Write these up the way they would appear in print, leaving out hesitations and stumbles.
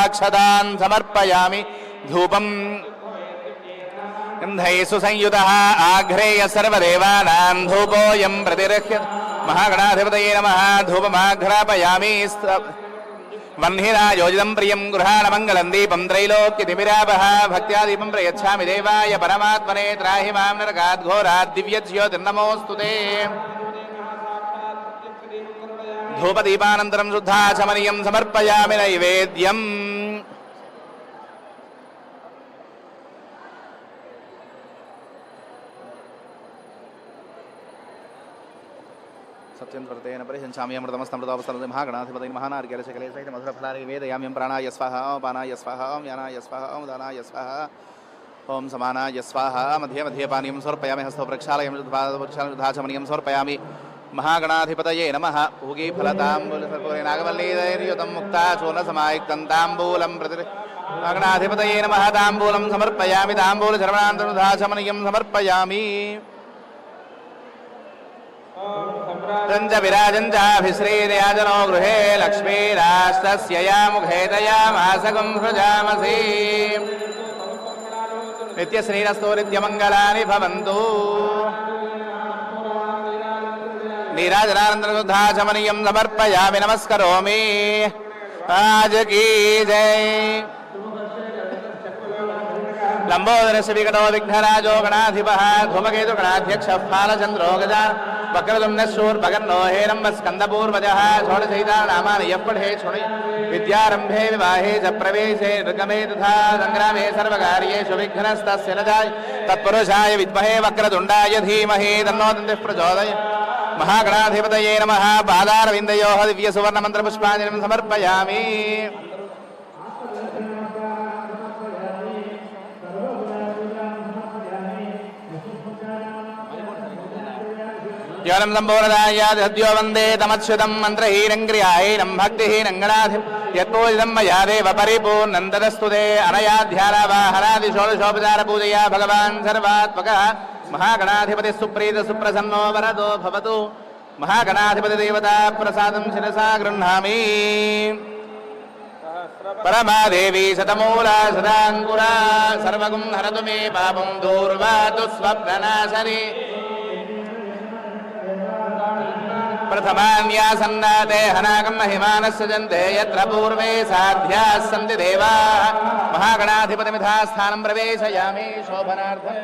पुष्पाक्षतान् समर्पयामि धूपं गन्धैः संयुतः आघ्रेय सर्वदेवानां धूपोऽयं प्रतिरह्य महागणाधिपतये नमः धूपमाघ्रापयामि वह्निरायोजितं प्रियं गृहाणमङ्गलं दीपं त्रैलोक्यतिमिरापः भक्त्या दीपं प्रयच्छामि देवाय परमात्मने त्राहि मां नरकात् घोरात् दिव्यज्योतिर्नमोऽस्तु ते धूपदीपानन्तरं शुद्धाचमनीयं समर्पयामि नैवेद्यम् सत्यं परिहंसामि अमृतमस्तमृतोपस्तरं महागणाधिपतये महानार्घ्यशकले सहित मधुरफलानि वेदयाम्यं प्राणाय स्वाहा पानाय स्वाहा यानाय स्वाहा दानाय स्वाहा ओं समानाय स्वाहा मध्ये मध्ये पानीयं समर्पयामि हस्तो प्रक्षालयं शुद्धाचमनीयं समर्पयामि महागणाधिपतये नमः पूगीफलताम्बूलसर्पूरेणागमल्लीयुतं मुक्ता चूर्णसमायुक्तं ताम्बूलं प्रति महागणाधिपतये नमः ताम्बूलं समर्पयामि ताम्बूलचर्वणान्तर्धाचमनीयं समर्पयामि तंच विराजंचाभिश्रीर्याजनो गृहे लक्ष्मीरास्तस्य या मुखे दयामासगं सृजामसि नित्यश्रीरस्तो नित्यमङ्गलानि भवन्तु नीराजनानन्दशुद्धाचमनीयं समर्पयामि नमस्करोमि आज की जय लंबोदरस्य विकटो विघ्नराजो गणाधिपः धूमकेतु गणाध्यक्षः फालचन्द्रो गजाननः वक्रतुण्डशूर्पकर्णो हेरम्बस्कन्दपूर्वजः षोडशैतानामानि यः पठेत् शृणुयात् विद्यारम्भे विवाहे च प्रवेशे नृगमे तथा सङ्ग्रामे सर्वकार्येषु विघ्नस्तस्य न जायेत् तत्पुरुषाय विद्महे वक्रतुण्डाय धीमहि तन्नो दन्तिः प्रचोदयात् महागणाधिपतये नमः पादारविन्दयोः दिव्यसुवर्णमन्त्रपुष्पाञ्जलिं समर्पयामि ज्ञानं सम्पूर्णदायाद्यो वन्दे तमच्युतं मन्त्रहीनं क्रियाहीनं भक्तिहीनं गणाधिपं यत्पूजितं मया देव परिपूर्णं तदस्तु ते अनया ध्यानावाहनादि षोडशोपचारपूजया भगवान् सर्वात्मकः महागणाधिपतिः सुप्रीतः सुप्रसन्नो वरदो भवतु महागणाधिपतिदेवता प्रसादं शिरसा गृह्णामि परमादेवी शतमूला सदाङ्कुरा सर्वगुं हरतु मे पापं दूर्वातु स्वप्ननाशनी प्रथमान्यासन्नाते हनाकं महिमानस्य जन्ते यत्र पूर्वे साध्याः सन्ति देवाः महागणाधिपतिमिथा स्थानं प्रवेशयामि शोभनार्थं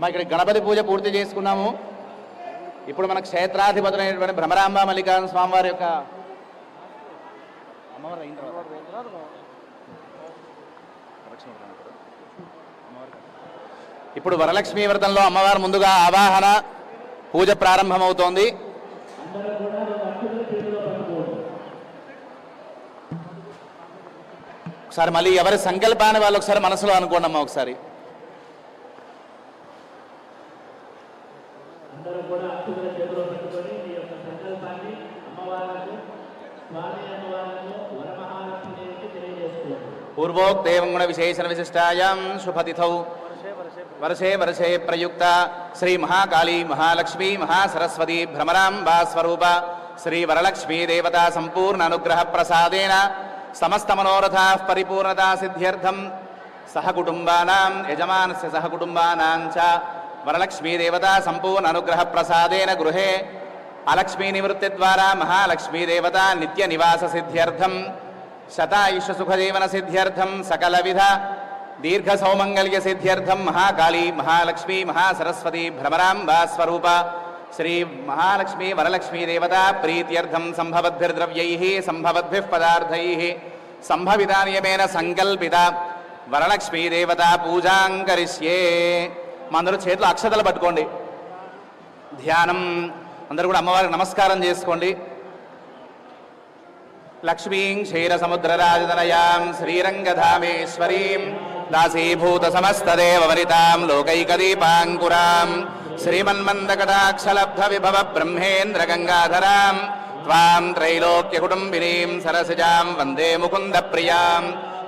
ఇక్కడ గణపతి పూజ పూర్తి చేసుకున్నాము. ఇప్పుడు మన క్షేత్రాధిపతులైనటువంటి భ్రమరాంబ మల్లికార్జున స్వామివారి యొక్క ఇప్పుడు వరలక్ష్మీ వ్రతంలో అమ్మవారు ముందుగా ఆవాహన పూజ ప్రారంభమవుతోంది. ఒకసారి మళ్ళీ ఎవరి సంకల్పాన్ని వాళ్ళు ఒకసారి మనసులో అనుకోండి అమ్మ. ఒకసారి पूर्वोक्तेवं गुण विशेषण विशिष्टायां शुभतिथौ वर्षे वर्षे प्रयुक्त श्री महाकाली महालक्ष्मी महासरस्वती भ्रमरांबा स्वरूप श्री वरलक्ष्मी देवता संपूर्ण अनुग्रह प्रसादेन समस्त मनोरथाः परिपूर्णता सिद्ध्यर्थं सहकुटुम्बानां यजमानस्य सहकुटुम्बानां च वरलक्ष्मी देवता संपूर्ण अनुग्रह प्रसादेन गृहे अलक्ष्मी निवृत्ति द्वारा महालक्ष्मी देवता नित्य निवास सिद्ध्यर्थं शतायुष सुखजीवन सिद्ध्यर्थं सकलविध दीर्घ सौमंगल्य सिद्ध्यर्थं महाकाली महालक्ष्मी महासरस्वती भ्रमरांबा स्वरूप श्री महालक्ष्मी वरलक्ष्मी देवता प्रीत्यर्थं संभवद्भिर्द्रव्यैः संभवद्भिः पदार्थैः संभविता नियमेन संकल्पित वरलक्ष्मी देवता पूजां करिष्ये. मंदरू చేతులు అక్షతలు పట్టుకోండి. ధ్యానం అందరూ కూడా అమ్మవారికి నమస్కారం చేసుకోండి. लक्ष्मीं क्षीरसमुद्रराजतनयां श्रीरंगधामेश्वरीं दासीभूत समस्तदेववनितां लोकैकदीपाङ्कुरां श्रीमन्मन्दकटाक्षलब्ध विभव ब्रह्मेन्द्र गंगाधरां त्वां त्रैलोक्यकुटुम्बिनीं सरसिजां वन्दे मुकुन्दप्रियां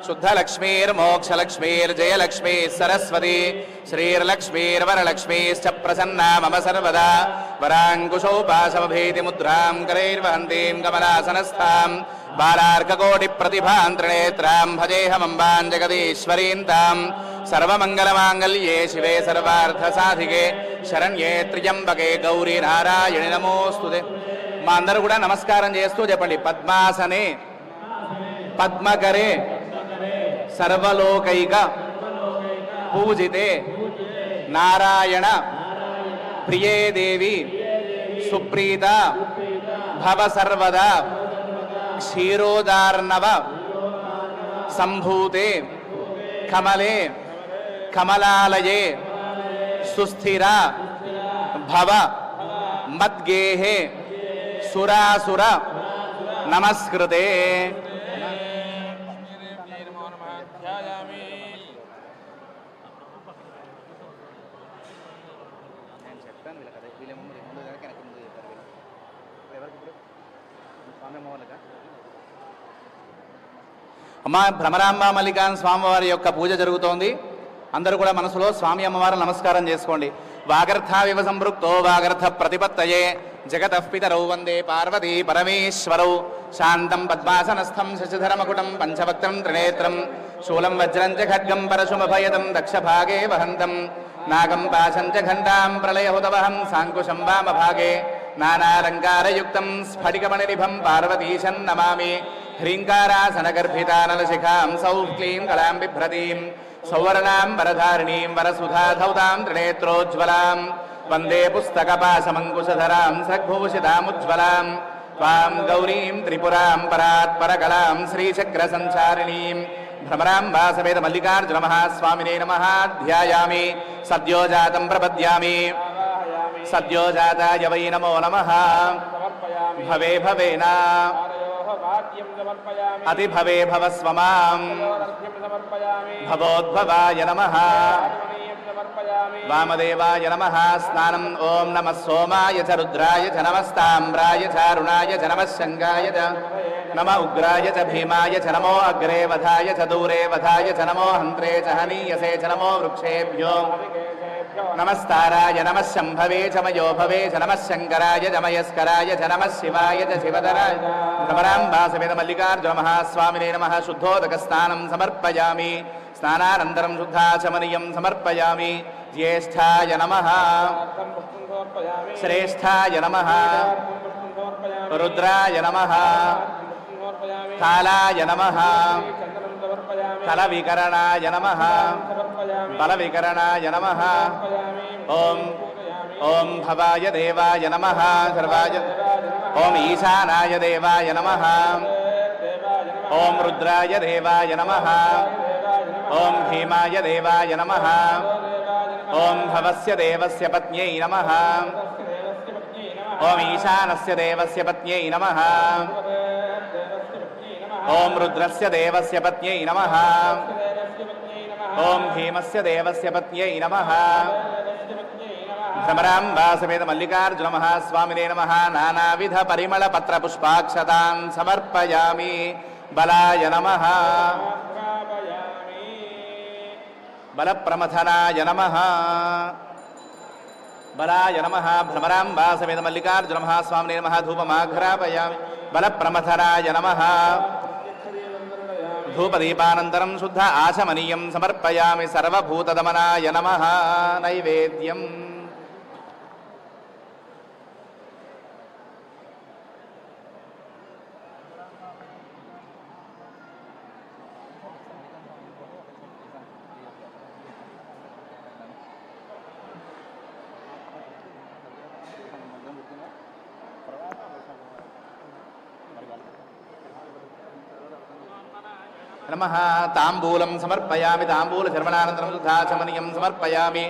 शुद्धलक्ष्मीर्मोक्षलक्ष्मीर्जयलक्ष्मी सरस्वती श्रीर्लक्ष्मीर्वरलक्ष्मीश्च प्रसन्ना मम सर्वदा वराङ्कुशोपाशमभीतिमुद्रां करैर्वहन्तीं कमलासनस्थां बालार्ककोटिप्रतिभां त्रिनेत्रां भजेऽहमम्बां जगदीश्वरीं तां सर्वमङ्गलमाङ्गल्ये शिवे सर्वार्थसाधिके शरण्ये त्र्यम्बके गौरी नारायणि नमोऽस्तुते మా అందరూ కూడా నమస్కారం చేస్తూ చెప్పండి పద్మాసనే పద్మకరే సర్వలోకైక పూజితే నారాయణ ప్రియే దేవి సుప్రీత భవ సర్వదా క్షీరోదార్ణవ సంభూతే కమలే కమలాలయే సుస్థిర భవ మద్గేహే సురాసుర నమస్కృతే అమ్మా భ్రమరాంబ మల్లికాన్ స్వామివారి యొక్క పూజ జరుగుతోంది. అందరూ కూడా మనసులో స్వామి అమ్మవారు నమస్కారం చేసుకోండి. వాగర్థావివ సంపృక్తో వాగర్థ ప్రతిపత్తయే జగతః పితరౌ వందే పార్వతీ పరమేశ్వరౌ శాంతం పద్మాసనస్థం శశిధరమకుటం పంచవక్త్రం త్రినేత్రం శూలం వజ్రం చ ఖడ్గం పరశుమభయదం దక్షభాగే వహంతం నాగం పాశం చ ఘంటాం ప్రళయహుతవహం సాంకుశం వామభాగే నానాలంకారయుక్తం స్ఫటికమణినిభం పార్వతీశం నమామి హ్రీంకారాసనగర్భితానలశిఖాం సౌః క్లీం కళాం బిభ్రతీం సౌవర్ణాం వరధారిణీం వరసుధాధౌతాం త్రినేత్రోజ్వలాం వందే పుస్తకపాశమంకుశధరాం సద్భూషితాముజ్వలాం త్వాం గౌరీం త్రిపురాం పరాత్పరకళాం శ్రీచక్రసంచారిణీం భ్రమరాంబా సమేత మల్లికార్జున మహాస్వామినే నమః. ధ్యాయామి సద్యోజాతం ప్రపద్యామి సద్యోజాతాయ వై నమో నమః. భవే భవేనా అతి భవే భవస్వమాం భవోద్భవాయ నమః. వామదేవాయ నమః. స్నానం ఓం నమః సోమాయ చ రుద్రాయ చ నమస్తామ్రాయ చ అరుణాయ చ నమః శంగాయ చ నమ ఉగ్రాయ చ భీమాయ చ నమో అగ్రే వధాయ చ దూరే వధాయ చ నమో హంత్రే చ హనీయసే చ నమో వృక్షేభ్యో నమస్తారాయ నమః శంభవే చ మయో భవే చ నమః శంకరాయ చ మయస్కరాయ చ నమః శివాయ చ శివధరాయ భ్రమరాంబా సమేత మల్లికార్జున మహాస్వామినే నమః. శుద్ధోదక స్నానం సమర్పయామి. స్నానానంతరం శుద్ధాచమనీయం సమర్పయామి. జ్యేష్ఠాయ నమః. శ్రేష్ఠాయ నమః. రుద్రాయ నమః. కాలాయ నమః. కలవికరణాయ నమః. బలవికరణాయ నమః. ఓం ఓం భవాయ దేవాయ నమః. సర్వాయ ఓం ఈశానాయ దేవాయ నమః. ఓం రుద్రాయ దేవాయ నమః. ఓం భీమాయ దేవాయ నమః. ఓం భవస్య దేవస్య పత్న్యై నమః. ఓం ఈశానస్య దేవస్య పత్న్యై నమః. ఓం రుద్రస్య దేవస్య పత్న్యై నమః. ఓం భీమస్య దేవస్య పత్న్యై నమః. భ్రమరాంబా సమేత మల్లికార్జున మహాస్వామినే నమః. నానావిధ పరిమళ పత్ర పుష్పాక్షతాన్ సమర్పయామి. బలాయ నమః. బలప్రమథనాయ నమః. బలాయ నమః. భ్రమరాంబా సమేత మల్లికార్జున మహాస్వామినే నమః. ధూపమాఘ్రాపయామి. బలప్రమథనాయ నమః. ధూపదీపానంతరం శుద్ధ ఆచమనీయం సమర్పయామి. సర్వభూతదమనాయ నమః. నైవేద్యం నమః. తాంబూలం సమర్పయామి. తాంబూల శర్వణానంతరం శుద్ధాచమనీయం సమర్పయామి.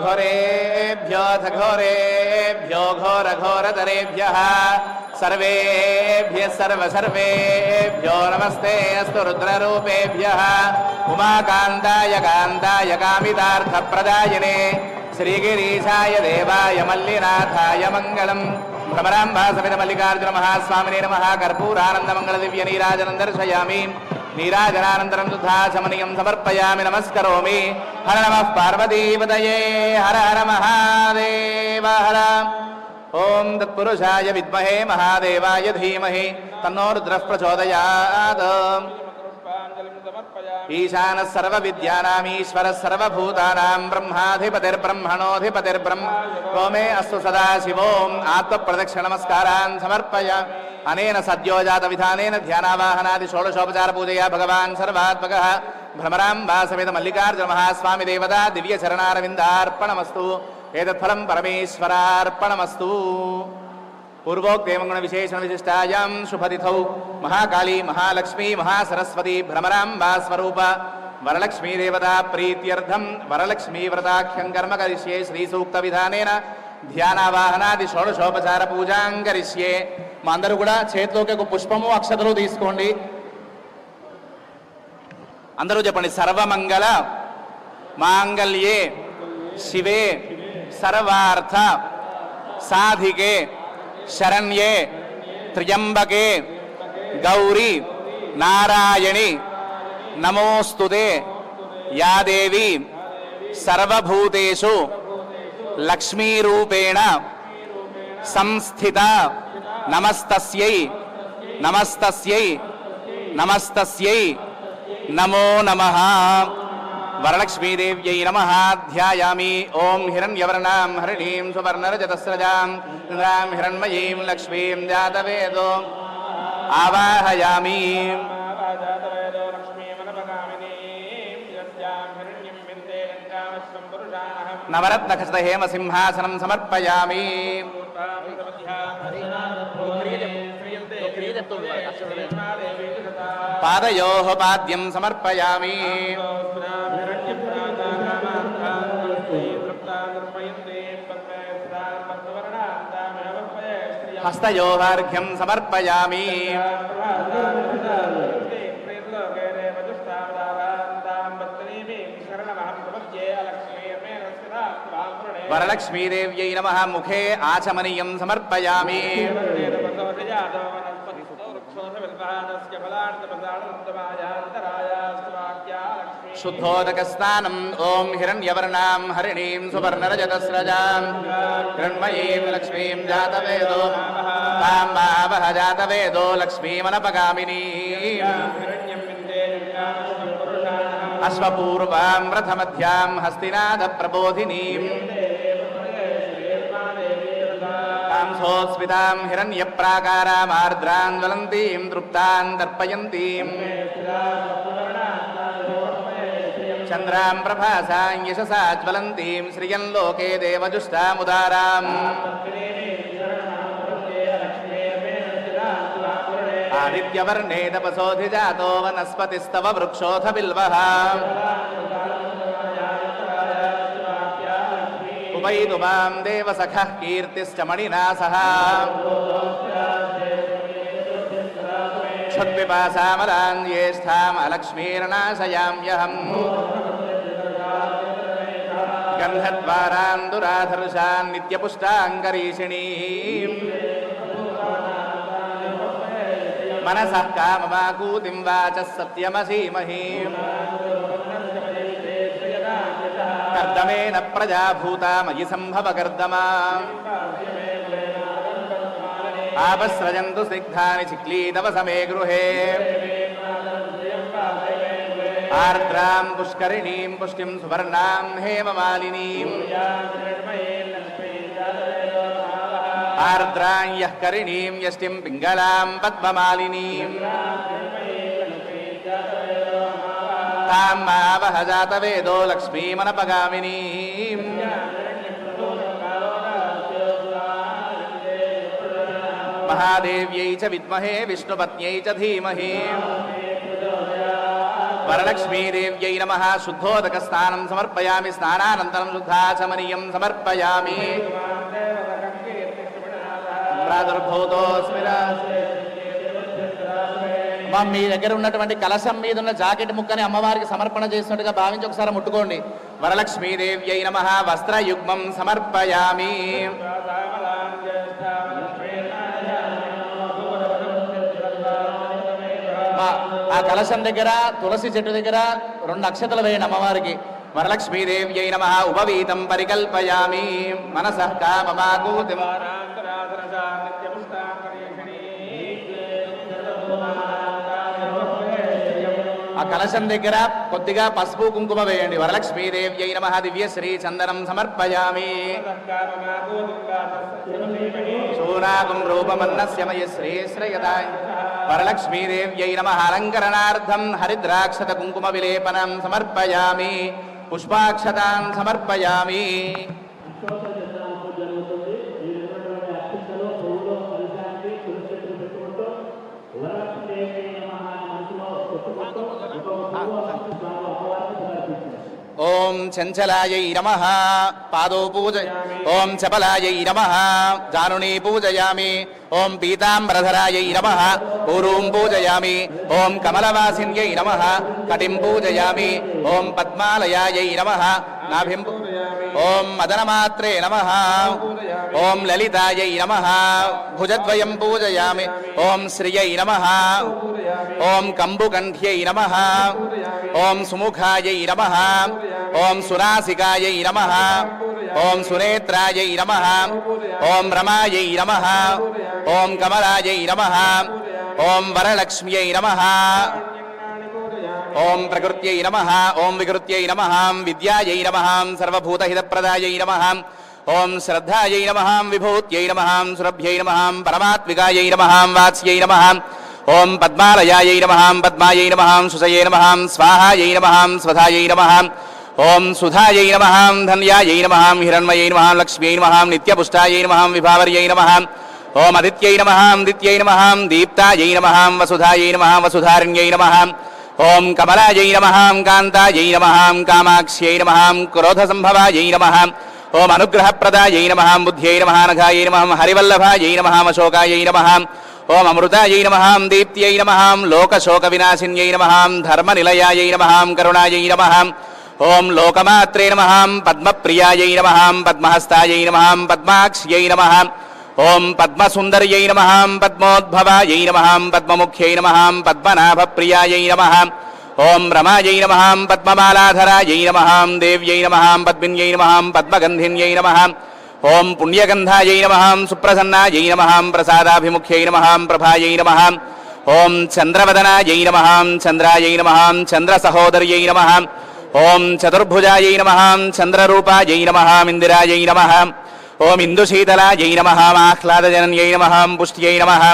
ఘోరేభ్యో ఘోరేభ్యో ఘోర ఘోరతరేభ్యః सर्वेभ्यः सर्वेभ्यो नमस्ते अस्तु रुद्ररूपेभ्यः उमाकान्ताय कान्ताय कामितार्थप्रदायिने శ్రీగిరీశాయ దేవాయ మల్లినాథాయ మంగళం. భ్రమరాంబా సమేత మల్లికార్జున మహాస్వామినే నమః. కర్పూరానంద మంగళ దివ్య నీరాజనం దర్శయామి. నీరాజనానంతరం దుఃఖాచమనీయం సమర్పయామి. నమస్కరోమి. హర నమః పార్వతీపతయే. హర హర మహాదేవ హర. ఓం తత్పురుషాయ విద్మహే మహాదేవాయ ధీమహి తన్నో రుద్రః ప్రచోదయాత్. ఈశాన సర్వ విద్యానాం ఈశ్వర సర్వభూతానాం బ్రహ్మాధిపతిర్బ్రహ్మణోధిపతిర్బ్రహ్మ. ఓమే అస్తు సదాశివోం. ఆత్మప్రదక్షిణ నమస్కారాన్ సమర్పయ. అనేన సద్యోజాత విధానేన ధ్యానావాహనాది షోడశోపచార పూజయా భగవాన్ సర్వాత్మకః భ్రమరాంబా సమేత మల్లికార్జున మహాస్వామి దేవతా దివ్య చరణారవిందార్పణమస్తు. ఏతత్ఫలం పరమేశ్వరార్పణమస్తు. పూర్వోక్తేమంగుణ విశేషణ విశిష్టాయాం శుభతిథౌ మహాకాళీ మహాలక్ష్మీ మహాసరస్వతి భ్రమరాంబా స్వరూప వరలక్ష్మీ దేవతా ప్రీత్యర్థం వరలక్ష్మీ వ్రతాఖ్యం కర్మ కరిష్యే. శ్రీసూక్త విధానేన ధ్యానావాహనాది షోడశోపచార పూజాం కరిష్యే. మా అందరూ కూడా చేతిలోకి ఒక పుష్పము అక్షతలు తీసుకోండి. అందరూ చెప్పండి. సర్వమంగళ మాంగళ్యే శివే సర్వార్థ సాధికే శరణ్యే త్ర్యంబకే గౌరీ నారాయణి నమోస్తుతే. యా దేవి సర్వభూతేషు లక్ష్మీరూపేణ సంస్థిత. నమస్తస్యై నమస్తస్యై నమస్తస్యై నమో నమః. వరలక్ష్మీదేవ్యై నమః. ధ్యాయామి. ఓం హిరణ్యవర్ణాం హరిణీం సువర్ణరజతస్రజాం ఇంద్రాం హిరణ్మయీం లక్ష్మీం జాతవేదో ఆవాహయామి. నవరత్నఖచిత హేమ సింహాసనం సమర్పయామి. పాదయోః పాద్యం సమర్పయామి. హస్తయోః సమర్పయామి. వరలక్ష్మీదేవ్యై నమః. ముఖే ఆచమనీయం సమర్పయామి. శుద్ధోదక స్నానం. ఓం హిరణ్యవర్ణాం హరిణీం సువర్ణరజతస్రజాం హిరణ్మయీం లక్ష్మీం జాతవేదో తాం భావః జాతవేదో లక్ష్మీమనపగామినీ. అశ్వపూర్వాం రథమధ్యాం హస్తినాద ప్రబోధినీం స్మితాం హిరణ్యప్రాకారాం ఆర్ద్రాం జ్వలంతీం తృప్తాం దర్పయంతీం చంద్రాం ప్రభాసాం యశసా జ్వలంతీం శ్రియం లోకే దేవజుష్టాముదారాం. ఆదిత్యవర్ణే తపసోధిజాతో వనస్పతిస్తవ వృక్షోథ బిల్వః. ఉపైతు మాం దేవసఖః కీర్తిశ్చ మణినా సహ. క్షుద్విపాసామలాన్ జ్యేష్ఠాం అలక్ష్మీర్నాశయామ్యహం. గంధద్వారాన్ దురాధర్షాన్ నిత్యపుష్టాంగరీషిణీం. మనసః కామమాకూతిం వాచః సత్యమసీమహి. కర్దమేన ప్రజా భూతా మయి సంభవ కర్దమా. ఆపస్రజంతు స్నిగ్ధాని చిక్లీతవ సమే గృహే. ఆర్ద్రాం పుష్కరిణీం పుష్టిం సువర్ణాం హేమమాలినీం. ఆర్ద్రాం యః కరిణీం యష్టిం పింగళాం పద్మమాలినీం. తాం మావహ జాతవేదో లక్ష్మీమనపగామినీం. మహాదేవ్యై చ విద్మహే విష్ణుపత్న్యై చ ధీమహి. వరలక్ష్మీదేవ్యై నమః. శుద్ధోదక స్నానం సమర్పయామి. స్నానానంతరం శుద్ధాచమనీయం సమర్పయామి. మీ దగ్గర ఉన్నటువంటి కలశం మీద ఉన్న జాకెట్ ముక్కని అమ్మవారికి సమర్పణ చేసినట్టుగా భావించి ఒకసారి ముట్టుకోండి. వరలక్ష్మీదేవ్యై నమః వస్త్రయుగ్మం సమర్పయామి. ఆ కలశం దగ్గర తులసి చెట్టు దగ్గర 2 అక్షతలు వేయండి అమ్మవారికి. వరలక్ష్మీదేవ్యై నమః ఉపవీతం పరికల్పయామి. మనసః కామమాకూతిం ఆ కలశం దగ్గర కొద్దిగా పసుపు కుంకుమ వేయండి. వరలక్ష్మీదేవ్యై నమః దివ్యశ్రీ చందనం సమర్పయామి. శూనాగం రూపమన్నస్య మయశ్రీ శ్రేయదాయ. వరలక్ష్మీదేవ్యై నమః అలంకరణార్థం హరిద్రాక్షత కుంకుమ విలేపనం సమర్పయామి. పుష్పాక్షతాన్ సమర్పయామి. ఓం చంచలాయై నమః పాదో పూజ. ఓం చపలాయై నమః జానునీ పూజయామి. ఓం పీతాంబరధరాయై నమః ఊరూం పూజయామి. ఓం కమలవాసిన్యై నమః కటిం పూజయామి. ఓం పద్మాలయాయై నమః నాభిం. ఓం మదనమాత్రే నమః. ఓం లలితాయై నమః భుజద్వయం పూజయామి. ఓం శ్రియై నమః. ఓం కంబుకంఠ్యై నమః. ఓం సుముఖాయై నమః. ఓం సునాసికాయై నమః. ఓం సునేత్రాయై నమః. ఓం రమాయై నమః. ఓం కమలాయై నమః. ఓం వరలక్ష్మ్యై నమః. ఓం ప్రకృత్యై నమః. ఓం వికృత్యై నమః. విద్యాయై నమః. సర్వభూతహితప్రదాయై నమః. ఓం శ్రద్ధాయై నమః. విభూత్యై నమః. సురభ్యై నమః. పరమాత్మికాయై నమః. వాత్స్యై నమః. ఓం పద్మాలయాయై నమః. పద్మాయై నమః. సుసయై నమః. స్వాహాయై నమః. స్వధాయై నమః. ఓం సుధాయై నమః. ధన్యాయై నమః. హిరణ్మయై నమః. లక్ష్మ్యై నమః. నిత్యపుష్టాయై నమః. విభావర్యై నమః. ఓం అదిత్యై నమః. దిత్యై నమః. దీప్తాయై నమః. వసుధాయై నమః. వసుధారణ్యై నమః. ఓం కమలాయై నమః. కాంతాయై నమః. కామాక్ష్యై నమః. క్రోధసంభవాయై నమః. ఓం అనుగ్రహప్రదాయై నమః. బుద్ధ్యై నమః. నఘాయై నమః. హరివల్లభాయై నమః. అశోకాయై నమః. ఓం అమృతాయై నమః. దీప్త్యై నమః. లోకశోకవినాశిన్యై నమః. ధర్మనిలయాయై నమః. కరుణాయై నమః. ఓం లోకమాత్రే నమః. పద్మప్రియాయై నమః. పద్మహస్తాయై నమః. పద్మాక్ష్యై నమః. ఓం పద్మసుందర్యై నమః. పద్మోద్భవాయై నమః. పద్మముఖ్యై నమః. పద్మనాభప్రియాయై నమః. ఓం రమాయై నమః. పద్మమాలాధరాయై నమః. దేవ్యై నమః. పద్మిన్యై నమః. పద్మగంధిన్యై నమః. ఓం పుణ్యగంధాయై నమః. సుప్రసన్నాయై నమః. ప్రసాదాభిముఖ్యై నమః. ప్రభాయై నమః. ఓం చంద్రవదనాయై నమః. చంద్రాయై నమః. చంద్రసహోదర్యై నమః. ఓం చతుర్భుజాయై నమః. చంద్రరూపాయై నమః. ఇందిరాయై నమః. ఓం ఇందుశీతలాయై నమః. ఆహ్లాదజనన్యై నమః. పుష్ట్యై నమః.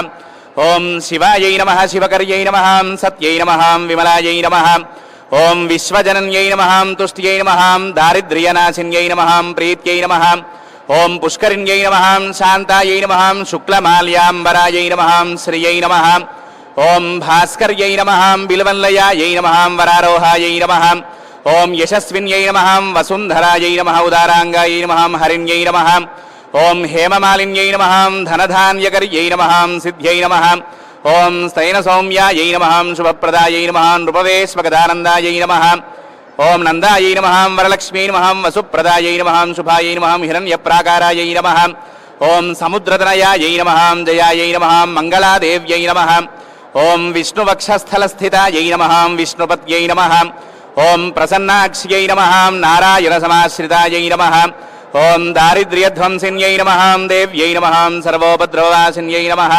ఓం శివాయై నమః. శివకర్యై నమః. సత్యై నమః. విమలాయై నమః. ఓం విశ్వజనన్యై నమః. తుష్ట్యై నమః. దారిద్ర్యనాశిన్యై నమః. ప్రీత్యై నమః. ఓం పుష్కరిణ్యై నమః. శాంతాయై నమః. శుక్లమాల్యాంబరాయై నమః. శ్రియై నమః. ఓం భాస్కర్యై నమః. బిల్వల్లయాయై నమః. వరారోహాయై నమః. ఓం యశస్విన్యై నమః. వసుంధరాయై నమః. ఉదారాంగాయై నమః. హరిణ్యై నమః. ఓం హేమమాలిన్యై నమః. ధనధాన్యకర్యై నమః. సిద్ధ్యై నమః. ఓం స్తైనసౌమ్యాయై నమః. శుభప్రదాయై నమః. నృపవేశ్వగదానందాయై నమః. ఓం నందాయై నమః. వరలక్ష్మీ నమః. వసుప్రదాయై నమః. శుభాయై నమః. హిరణ్యప్రాకారాయై నమః. ఓం సముద్రతనయాయై నమః. జయాయై నమః. మంగళాదేవ్యై నమః. ఓం విష్ణువక్షస్థలస్థితాయై నమః. విష్ణుపత్యై నమః. ఓం ప్రసన్నాక్ష్యై నమః. నారాయణసమాశ్రితాయై నమః. ఓం దారిద్ర్యధ్వంసిన్యై నమః. దేవ్యై నమః. సర్వోపద్రవవాసిన్యై నమః.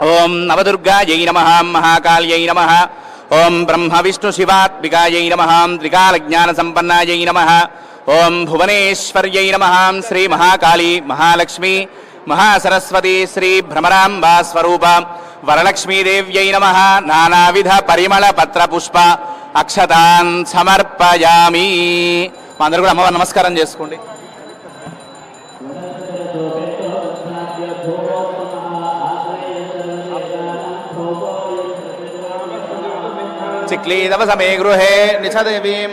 ఓం నవదుర్గాయై నమః. మహాకాళ్యై నమః. ఓం బ్రహ్మ విష్ణు శివాత్మికాయై నమః. త్రికాలజ్ఞానసంపన్నాయై నమః. ఓం భువనేశ్వర్యై నమః. శ్రీ మహాకాళీ మహాలక్ష్మీ మహాసరస్వతి శ్రీ భ్రమరాంబా స్వరూప వరలక్ష్మీదేవ్యై నమః. నానావిధ పరిమళ పత్ర పుష్ప అక్షతాన్ సమర్పయామి. మా అందరూ కూడా అమ్మవారు నమస్కారం చేసుకోండి. చిక్లీదవ సమే గృహే నిచదేవీం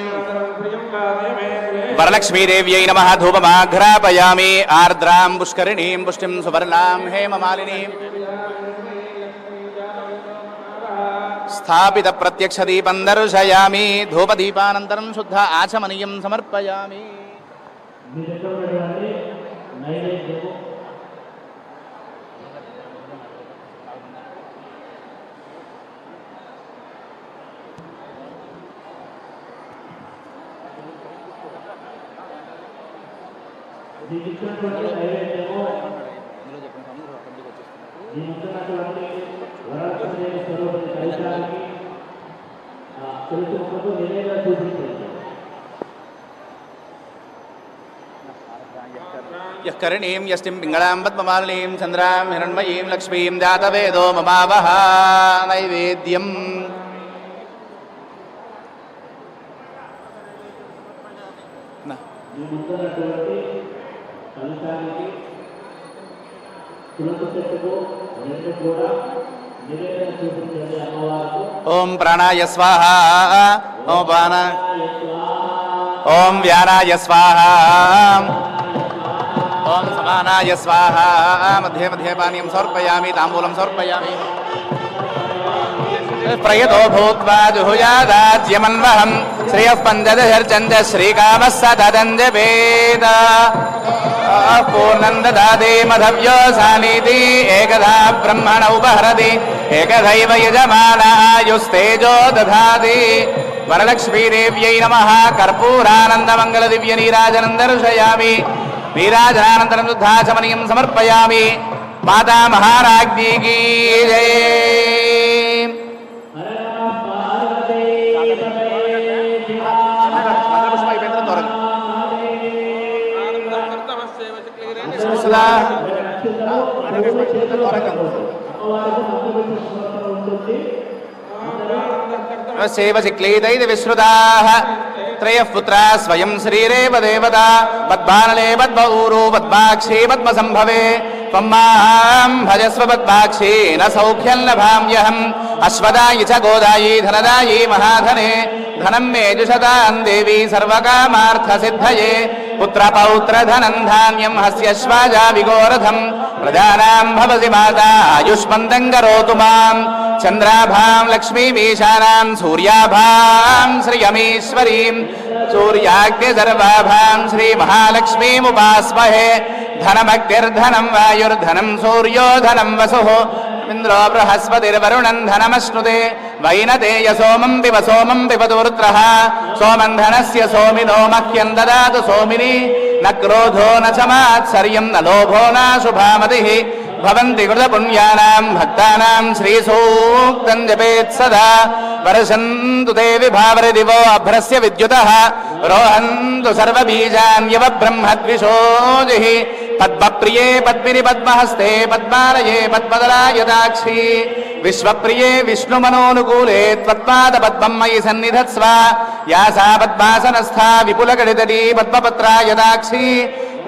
వరలక్ష్మీదేవ్యై నమః. ధూపమాఘ్రాపయామి. ఆర్ద్రాం పుష్కరిణీం పుష్టిం సువర్ణాం హేమమాలినీం स्थापित प्रत्यक्ष दीपं दर्शयामि धूपदीपानन्तरं शुद्ध आचमनीयं समर्पयामि यः करणीं यष्टिं पिङ्गळां पद्ममालिनीं चन्द्रां हिरण्मयीं लक्ष्मीं जातवेदो ममावह नैवेद्यम् ओम प्राणाय स्वाहा ओम पाना ओम व्यानाय स्वाहा ओम समानाय स्वाहा मध्ये मध्ये पानीयं समर्पयामि ताम्बूलं समर्पयामि प्रयतो भूत्वा जुहुयादाज्यमन्वहं श्रियः पञ्चदशर्चन्द्र श्रीकामः सतदञ्जपेद पूर्णं ददाति मधव्यो सानीति एकधा ब्रह्मण उपहरति एकदैव यजमानायुस्तेजो दधाति वरलक्ष्मीदेव्यै नमः कर्पूरानन्दमङ्गलदिव्यनीराजनं दर्शयामि नीराजनानन्तरं शुद्धाचमनीयं समर्पयामि माता महाराज्ञी की जय सेवचिक्लीदैः विश्रुताः त्रयः पुत्राः स्वयं श्रीरेव देवता पद्मानले पद्मऊरू पद्माक्षी पद्मसम्भवे त्वं मां भजस्व पद्माक्षी न सौख्यं लभाम्यहम् अश्वदायि च गोदायि धनदायि महाधने धनं मे जुषतां देवी सर्वकामार्थसिद्धये पुत्रपौत्रधनं धान्यं हस्यश्वाजा विगोरथं प्रजानां भवसि माता आयुष्मन्तं करोतु मां चन्द्राभां लक्ष्मीमीशानां सूर्याभां श्रियमीश्वरीं सूर्याग्निसर्वाभां श्रीमहालक्ष्मीमुपास्महे धनमग्निर्धनं वायुर्धनं सूर्यो धनं वसुः इन्द्रो बृहस्पतिर्वरुणं धनमश्नुते वैनतेय सोमं पिबतु वृत्रः सोमं धनस्य सोमिनो मह्यं ददातु सोमिनि न क्रोधो न च मात्सर्यं न लोभो न शुभामतिः भवन्ति कृतपुण्यानां भक्तानां श्रीसूक्तं जपेत् सदा वर्षन्तु ते विभावरि दिवो अभ्रस्य विद्युतः रोहन्तु सर्वबीजान्यव ब्रह्मद्विषोजिः पद्मप्रिये पद्मिनि पद्महस्ते पद्मालये पद्मदलायताक्षी विश्वप्रिये विष्णुमनोनुकूले त्वत्पादपद्मं मयि सन्निधत्स्व या सा पद्मासनस्था विपुलगणितटी पद्मपत्रायताक्षी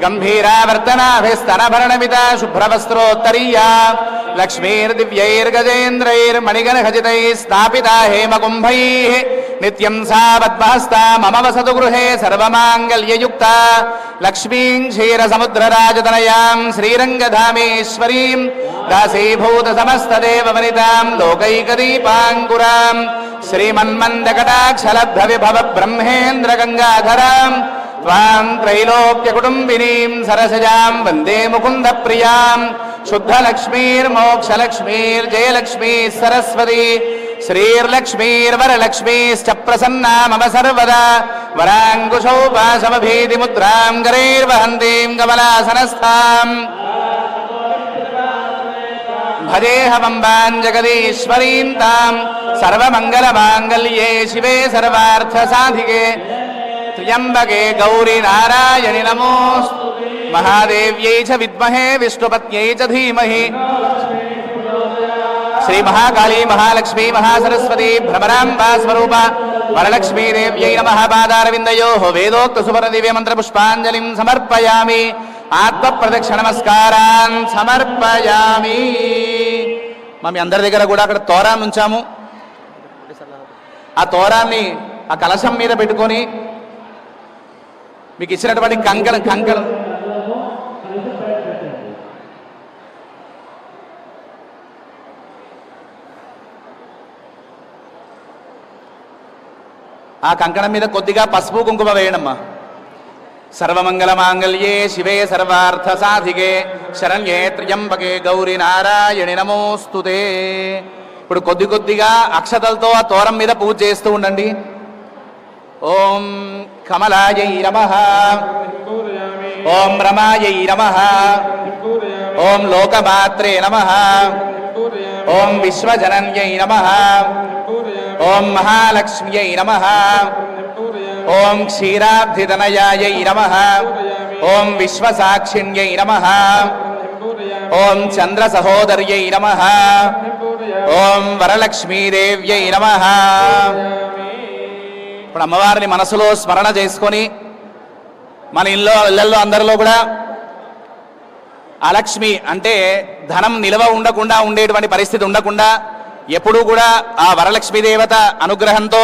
गम्भीरावर्तनाभिस्तनभरणमिता शुभ्रवस्त्रोत्तरीया लक्ष्मीर्दिव्यैर्गजेन्द्रैर्मणिगणखचितैः स्थापिता हेमकुम्भैः नित्यं सा पद्महस्ता मम वसतु गृहे सर्वमाङ्गल्ययुक्ता लक्ष्मीं क्षीरसमुद्रराजतनयां श्रीरङ्गधामेश्वरीं दासीभूतसमस्तदेववनितां लोकैकदीपाङ्कुरां श्रीमन्मन्दकटाक्षलब्धविभव ब्रह्मेन्द्रगङ्गाधरां त्वां त्रैलोक्यकुटुम्बिनीं सरसजां वन्दे मुकुन्दप्रियां शुद्धलक्ष्मीर्मोक्षलक्ष्मीर्जयलक्ष्मी सरस्वती श्रीर्लक्ष्मीर्वरलक्ष्मीश्च प्रसन्ना मम सर्वदा वराङ्कुशौपाशमभीतिमुद्रां करैर्वहन्तीं कमलासनस्थाम् भजेऽहमम्बां जगदीश्वरीं तां सर्वमङ्गलमाङ्गल्ये शिवे सर्वार्थसाधिके त्र्यम्बके गौरी नारायणि नमोऽस्तु महादेव्यै च विद्महे विष्णुपत्न्यै च धीमहि श्री महाकाली महालक्ष्मी महासरस्वती भ्रमराम्बा स्वरूपा वरलक्ष्मी देव्यै नमः पादारविन्दयोः वेदोक्त सुवर्ण दिव्य मंत्र पुष्पांजलिं समर्पयामि आत्मप्रदक्षिण नमस्कारान् समर्पयामि మీ అందరి దగ్గర కూడా అక్కడ తోరాన్ని ఉంచాము ఆ తోరాన్ని ఆ కలశం మీద పెట్టుకొని మీకు ఇచ్చినటువంటి కంకణం ఆ కంకణం మీద కొద్దిగా పసుపు కుంకుమ వేయడమ్మా. సర్వమంగళ మాంగళ్యే శివే సర్వార్థ సాధికే శరణ్యే త్ర్యంబకే గౌరీ నారాయణి నమోస్తుతే. ఇప్పుడు కొద్దిగా అక్షతలతో ఆ తోరం మీద పూజ చేస్తూ ఉండండి. ఓం కమలాయై నమః, ఓం రమాయై నమః, ఓం లోకమాత్రే నమః, ఓం విశ్వజనన్యై నమః, ఓం మహాలక్ష్మ్యై నమః, ఓం క్షీరాబ్ధితనయాయై నమః, ఓం విశ్వసాక్షిణ్యై నమః, ఓం చంద్ర సహోదర్యై నమః, ఓం వరలక్ష్మీదేవ్యై నమః. ఇప్పుడు అమ్మవారిని మనసులో స్మరణ చేసుకొని మన ఇళ్ళల్లో అందరిలో కూడా అలక్ష్మి అంటే ధనం నిల్వ ఉండకుండా ఉండేటువంటి పరిస్థితి ఉండకుండా ఎప్పుడూ కూడా ఆ వరలక్ష్మీ దేవత అనుగ్రహంతో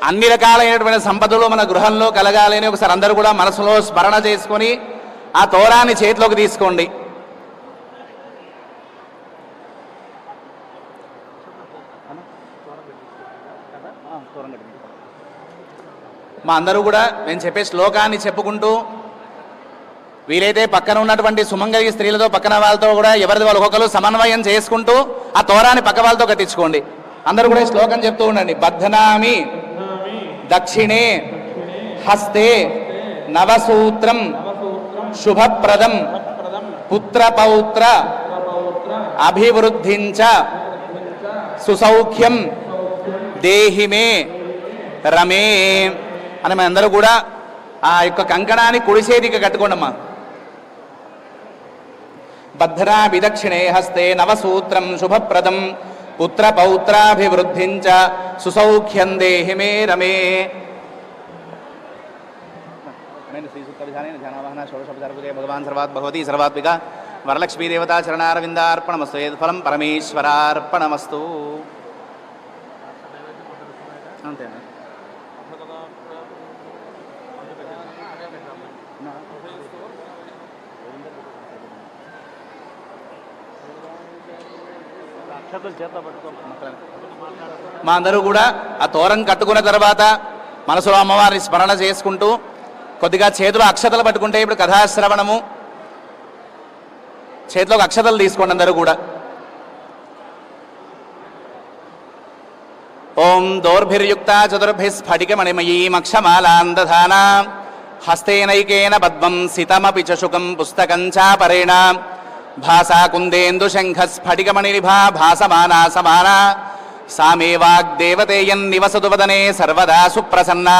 అన్ని రకాలైనటువంటి సంపదలు మన గృహంలో కలగాలని ఒకసారి అందరూ కూడా మనసులో స్మరణ చేసుకొని ఆ తోరాన్ని చేతిలోకి తీసుకోండి. మా అందరూ కూడా నేను చెప్పే శ్లోకాన్ని చెప్పుకుంటూ వీలైతే పక్కన ఉన్నటువంటి సుమంగళి స్త్రీలతో పక్కన వాళ్ళతో కూడా ఎవరిది వాళ్ళు ఒక్కొక్కరు సమన్వయం చేసుకుంటూ ఆ తోరాన్ని పక్క వాళ్ళతో కట్టించుకోండి. అందరూ కూడా శ్లోకం చెప్తూ ఉండండి. బధ్నామి దక్షిణే హస్తే నవసూత్రం శుభప్రదం పుత్రపౌత్ర అభివృద్ధించ సుసౌఖ్యం దేహిమే రమే అని మన అందరూ కూడా ఆ యొక్క కంకణాన్ని కుడిసేదికి కట్టుకోండమ్మా. బధ్నా విదక్షిణే హస్తే నవసూత్రం శుభప్రదం పుత్రపౌత్రాభివృద్ధించ సుసౌఖ్యం దేహిమే రమే. భగవాన్ సర్వాత్ భగవతి సర్వాత్మిక వరలక్ష్మీ దేవతా చరణారవిందార్పణమస్తు. ఫలం పరమేశ్వరార్పణమస్తు. అంతే మా అందరూ కూడా ఆ తోరం కట్టుకున్న తర్వాత మనసులో అమ్మవారిని స్మరణ చేసుకుంటూ కొద్దిగా చేతిలో అక్షతలు పట్టుకుంటే ఇప్పుడు కథాశ్రవణము చేతిలోకి అక్షతలు తీసుకోండి అందరూ కూడా. ఓం దౌర్భిర్యుక్త చతుర్భిస్ఫటికమణిమయీమక్షమాలాం దధానా హస్తేనైకేన పద్మం సితమపి చ శుకం పుస్తకం చాపరేణ భాసా కుందేందు శంఖ స్ఫటికమణినిభా భాసమానా సమానా సామే వాగ్దేవతేయన్నివసతు వదనే సర్వదా సుప్రసన్నా.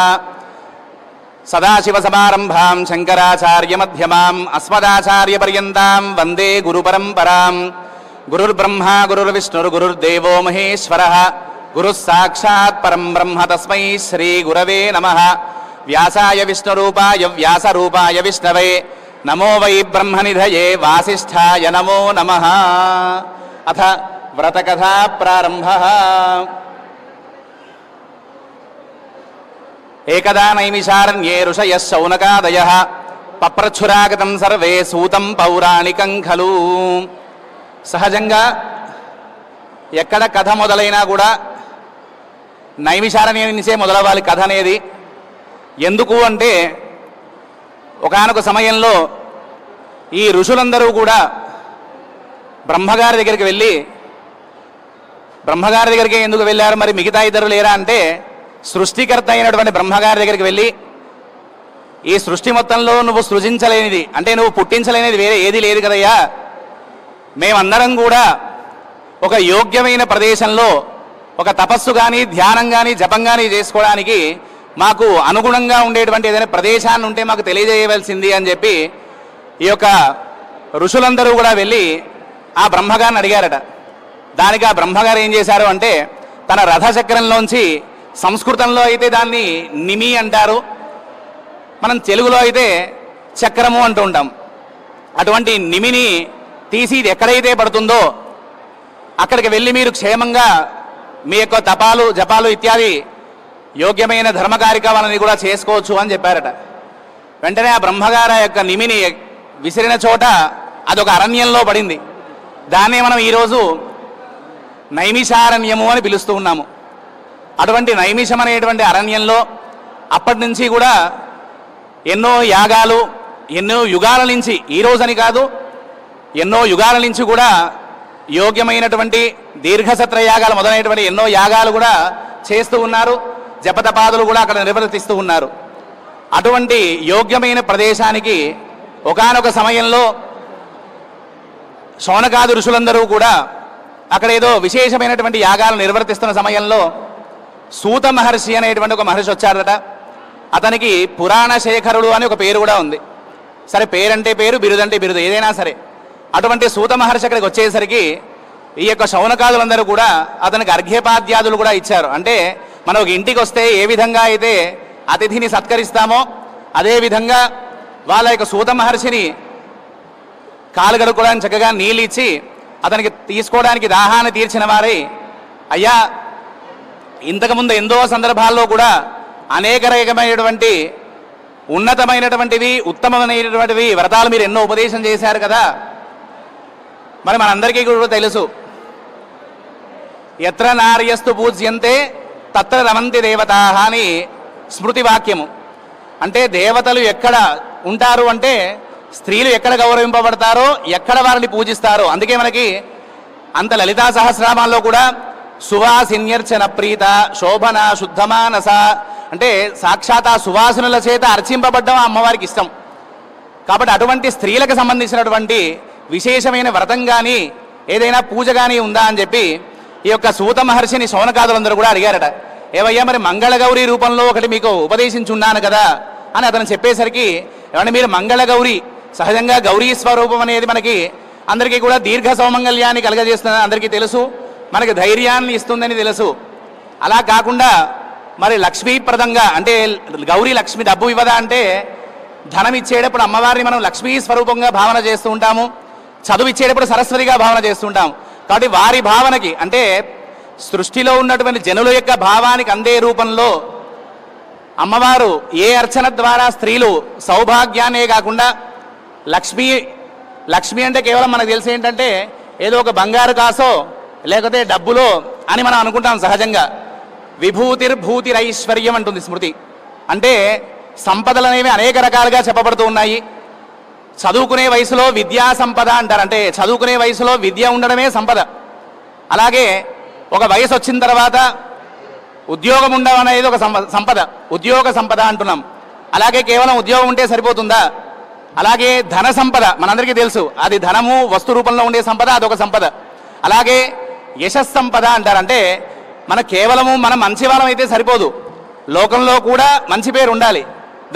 సదాశివసమారంభాం శంకరాచార్యమధ్యమాం అస్మదాచార్యపర్యంతాం వందే గురుపరంపరాం. గురుర్బ్రహ్మా గురుర్విష్ణుర్గురుర్దేవో మహేశ్వరః గురుః సాక్షాత్ పరం బ్రహ్మ తస్మై శ్రీ గురవే నమః. వ్యాసాయ విష్ణురూపాయ వ్యాసరూపాయ విష్ణవే నమో వై బ్రహ్మనిధయే వాసిష్ఠాయ నమో నమః. అథ వ్రతకథా ప్రారంభః. ఏకదా నైమిషారణ్యే ఋషయః శౌనకాదయః పప్రచ్ఛురాగతం సర్వే సూతం పౌరాణికం ఖలు. సహజంగా ఎక్కడ కథ మొదలైనా కూడా నైమిషారణ్యం నుంచే మొదలవ్వాలి కథ అనేది. ఎందుకు అంటే ఒకానొక సమయంలో ఈ ఋషులందరూ కూడా బ్రహ్మగారి దగ్గరికి వెళ్ళి, బ్రహ్మగారి దగ్గరికి ఎందుకు వెళ్ళారు మరి మిగతా ఇద్దరు లేరా అంటే, సృష్టికర్త అయినటువంటి బ్రహ్మగారి దగ్గరికి వెళ్ళి ఈ సృష్టి మొత్తంలో నువ్వు సృజించలేనిది అంటే నువ్వు పుట్టించలేనిది వేరే ఏది లేదు కదయ్యా, మేమందరం కూడా ఒక యోగ్యమైన ప్రదేశంలో ఒక తపస్సు కానీ ధ్యానం కానీ జపం కానీ చేసుకోవడానికి మాకు అనుగుణంగా ఉండేటువంటి ఏదైనా ప్రదేశాన్ని ఉంటే మాకు తెలియజేయవలసింది అని చెప్పి ఈ యొక్క ఋషులందరూ కూడా వెళ్ళి ఆ బ్రహ్మగారిని అడిగారట. దానికి ఆ బ్రహ్మగారు ఏం చేశారు అంటే తన రథచక్రంలోంచి, సంస్కృతంలో అయితే దాన్ని నిమి అంటారు, మనం తెలుగులో అయితే చక్రము అంటూ ఉంటాం, అటువంటి నిమిని తీసి ఇది ఎక్కడైతే పడుతుందో అక్కడికి వెళ్ళి మీరు క్షేమంగా మీ యొక్క తపాలు జపాలు ఇత్యాది యోగ్యమైన ధర్మ కార్యక్రమాలని కూడా చేసుకోవచ్చు అని చెప్పారట. వెంటనే ఆ బ్రహ్మగారి యొక్క నిమిని విసిరిన చోట అదొక అరణ్యంలో పడింది. దాన్నే మనం ఈరోజు నైమిషారణ్యము అని పిలుస్తూ ఉన్నాము. అటువంటి నైమిషం అనేటువంటి అరణ్యంలో అప్పటి నుంచి కూడా ఎన్నో యాగాలు, ఎన్నో యుగాల నుంచి, ఈ రోజని కాదు ఎన్నో యుగాల నుంచి కూడా యోగ్యమైనటువంటి దీర్ఘసత్ర యాగాలు మొదలైనటువంటి ఎన్నో యాగాలు కూడా చేస్తూ ఉన్నారు. జపతపాదులు కూడా అక్కడ నిర్వర్తిస్తూ ఉన్నారు. అటువంటి యోగ్యమైన ప్రదేశానికి ఒకానొక సమయంలో శౌనకాది ఋషులందరూ కూడా అక్కడ ఏదో విశేషమైనటువంటి యాగాలు నిర్వర్తిస్తున్న సమయంలో సూత మహర్షి అనేటువంటి ఒక మహర్షి వచ్చారట. అతనికి పురాణ శేఖరుడు అని ఒక పేరు కూడా ఉంది. సరే, పేరంటే పేరు, బిరుదంటే బిరుదు, ఏదైనా సరే. అటువంటి సూత మహర్షి అక్కడికి వచ్చేసరికి ఈ యొక్క శౌనకాదులందరూ కూడా అతనికి అర్ఘ్యపాద్యాదులు కూడా ఇచ్చారు. అంటే మనం ఒక ఇంటికి వస్తే ఏ విధంగా అయితే అతిథిని సత్కరిస్తామో అదేవిధంగా వాళ్ళ యొక్క సూత మహర్షిని కాలు కడుక్కోవడానికి చక్కగా నీళ్ళు ఇచ్చి అతనికి తీసుకోవడానికి దాహాన్ని తీర్చిన వారై, అయ్యా ఇంతకుముందు ఎన్నో సందర్భాల్లో కూడా అనేక రకమైనటువంటి ఉన్నతమైనటువంటివి, ఉత్తమమైనటువంటివి వ్రతాలు మీరు ఎన్నో ఉపదేశం చేశారు కదా. మరి మనందరికీ కూడా తెలుసు, ఎత్ర నార్యస్తు పూజ్యంతే తత్ర రమంతి దేవతాః అని స్మృతి వాక్యము. అంటే దేవతలు ఎక్కడ ఉంటారు అంటే స్త్రీలు ఎక్కడ గౌరవింపబడతారో, ఎక్కడ వారిని పూజిస్తారో. అందుకే మనకి అంత లలితా సహస్రనామాల్లో కూడా సువాసిన్యర్చన ప్రీత శోభన శుద్ధమానస అంటే సాక్షాత్ ఆ సువాసనల చేత అర్చింపబడ్డం అమ్మవారికి ఇష్టం. కాబట్టి అటువంటి స్త్రీలకు సంబంధించినటువంటి విశేషమైన వ్రతం కానీ ఏదైనా పూజ కానీ ఉందా అని చెప్పి ఈ యొక్క సూత మహర్షిని శౌనకాదులందరూ కూడా అడిగారట. ఏవయ్యా, మరి మంగళగౌరి రూపంలో ఒకటి మీకు ఉపదేశించున్నాను కదా అని అతను చెప్పేసరికి, ఏమంటే మీరు మంగళగౌరి, సహజంగా గౌరీ స్వరూపం అనేది మనకి అందరికీ కూడా దీర్ఘ సౌమంగళ్యాన్ని కలగజేస్తుందని అందరికీ తెలుసు, మనకి ధైర్యాన్ని ఇస్తుందని తెలుసు. అలా కాకుండా మరి లక్ష్మీప్రదంగా, అంటే గౌరీ లక్ష్మి డబ్బు ఇవ్వదా అంటే ధనం ఇచ్చేటప్పుడు అమ్మవారిని మనం లక్ష్మీ స్వరూపంగా భావన చేస్తూ ఉంటాము, చదువు ఇచ్చేటప్పుడు సరస్వతిగా భావన చేస్తుంటాం. కాబట్టి వారి భావనకి, అంటే సృష్టిలో ఉన్నటువంటి జనుల యొక్క భావానికి అందే రూపంలో అమ్మవారు ఏ అర్చన ద్వారా స్త్రీలు సౌభాగ్యాన్నే కాకుండా లక్ష్మి అంటే కేవలం మనకు తెలిసి ఏంటంటే ఏదో ఒక బంగారు కాసో లేకపోతే డబ్బులో అని మనం అనుకుంటాం సహజంగా. విభూతిర్భూతిరైశ్వర్యం అంటుంది స్మృతి. అంటే సంపదలు అనేవి అనేక రకాలుగా చెప్పబడుతూ ఉన్నాయి. చదువుకునే వయసులో విద్యా సంపద అంటారు, అంటే చదువుకునే వయసులో విద్య ఉండడమే సంపద. అలాగే ఒక వయసు వచ్చిన తర్వాత ఉద్యోగం ఉండడం అనేది ఒక సంపద, ఉద్యోగ సంపద అంటున్నాం. అలాగే కేవలం ఉద్యోగం ఉంటే సరిపోతుందా? అలాగే ధన సంపద మనందరికీ తెలుసు, అది ధనము వస్తు రూపంలో ఉండే సంపద, అదొక సంపద. అలాగే యశస్సంపద అంటారు, అంటే మన కేవలము మనం మంచి వాళ్ళం అయితే సరిపోదు, లోకంలో కూడా మంచి పేరు ఉండాలి,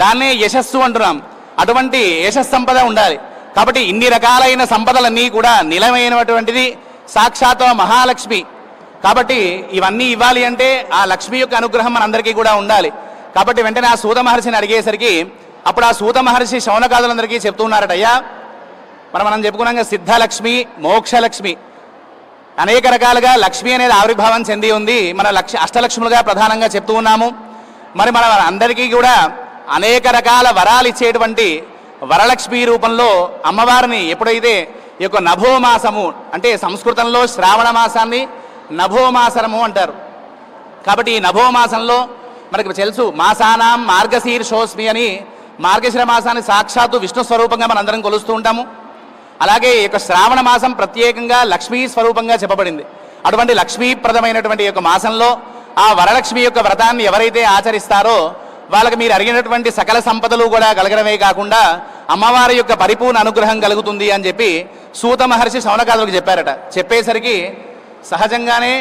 దాన్నే యశస్సు అంటున్నాం. అటువంటి యశస్సంపద ఉండాలి. కాబట్టి ఇన్ని రకాలైన సంపదలన్నీ కూడా నిలమైనటువంటిది సాక్షాత్ మహాలక్ష్మి. కాబట్టి ఇవన్నీ ఇవ్వాలి అంటే ఆ లక్ష్మి యొక్క అనుగ్రహం మనందరికీ కూడా ఉండాలి. కాబట్టి వెంటనే ఆ సూత మహర్షిని అడిగేసరికి అప్పుడు ఆ సూత మహర్షి శౌనకాదులందరికీ చెప్తున్నారట, అయ్యా మనం చెప్పుకున్నాం సిద్ధలక్ష్మి, మోక్షలక్ష్మి, అనేక రకాలుగా లక్ష్మి అనేది ఆవిర్భావం చెంది ఉంది. మన అష్టలక్ష్ములుగా ప్రధానంగా చెప్తూ ఉన్నాము. మరి మన అందరికీ కూడా అనేక రకాల వరాలు ఇచ్చేటువంటి వరలక్ష్మి రూపంలో అమ్మవారిని ఎప్పుడైతే ఈ యొక్క నభోమాసము, అంటే సంస్కృతంలో శ్రావణ మాసాన్ని నభోమాసనము అంటారు. కాబట్టి ఈ నభోమాసంలో మనకు తెలుసు మాసానాం మార్గశీర్షోస్మి అని, మార్గశిర మాసాన్ని సాక్షాత్తు విష్ణు స్వరూపంగా మనందరం కొలుస్తూ ఉంటాము. అలాగే ఈ యొక్క శ్రావణ మాసం ప్రత్యేకంగా లక్ష్మీ స్వరూపంగా చెప్పబడింది. అటువంటి లక్ష్మీప్రదమైనటువంటి యొక్క మాసంలో ఆ వరలక్ష్మి యొక్క వ్రతాన్ని ఎవరైతే ఆచరిస్తారో వాళ్ళకి మీరు అడిగినటువంటి సకల సంపదలు కూడా కలగడమే కాకుండా అమ్మవారి యొక్క పరిపూర్ణ అనుగ్రహం కలుగుతుంది అని చెప్పి సూత మహర్షి శౌనకాదులకు చెప్పారట. చెప్పేసరికి సహజంగానే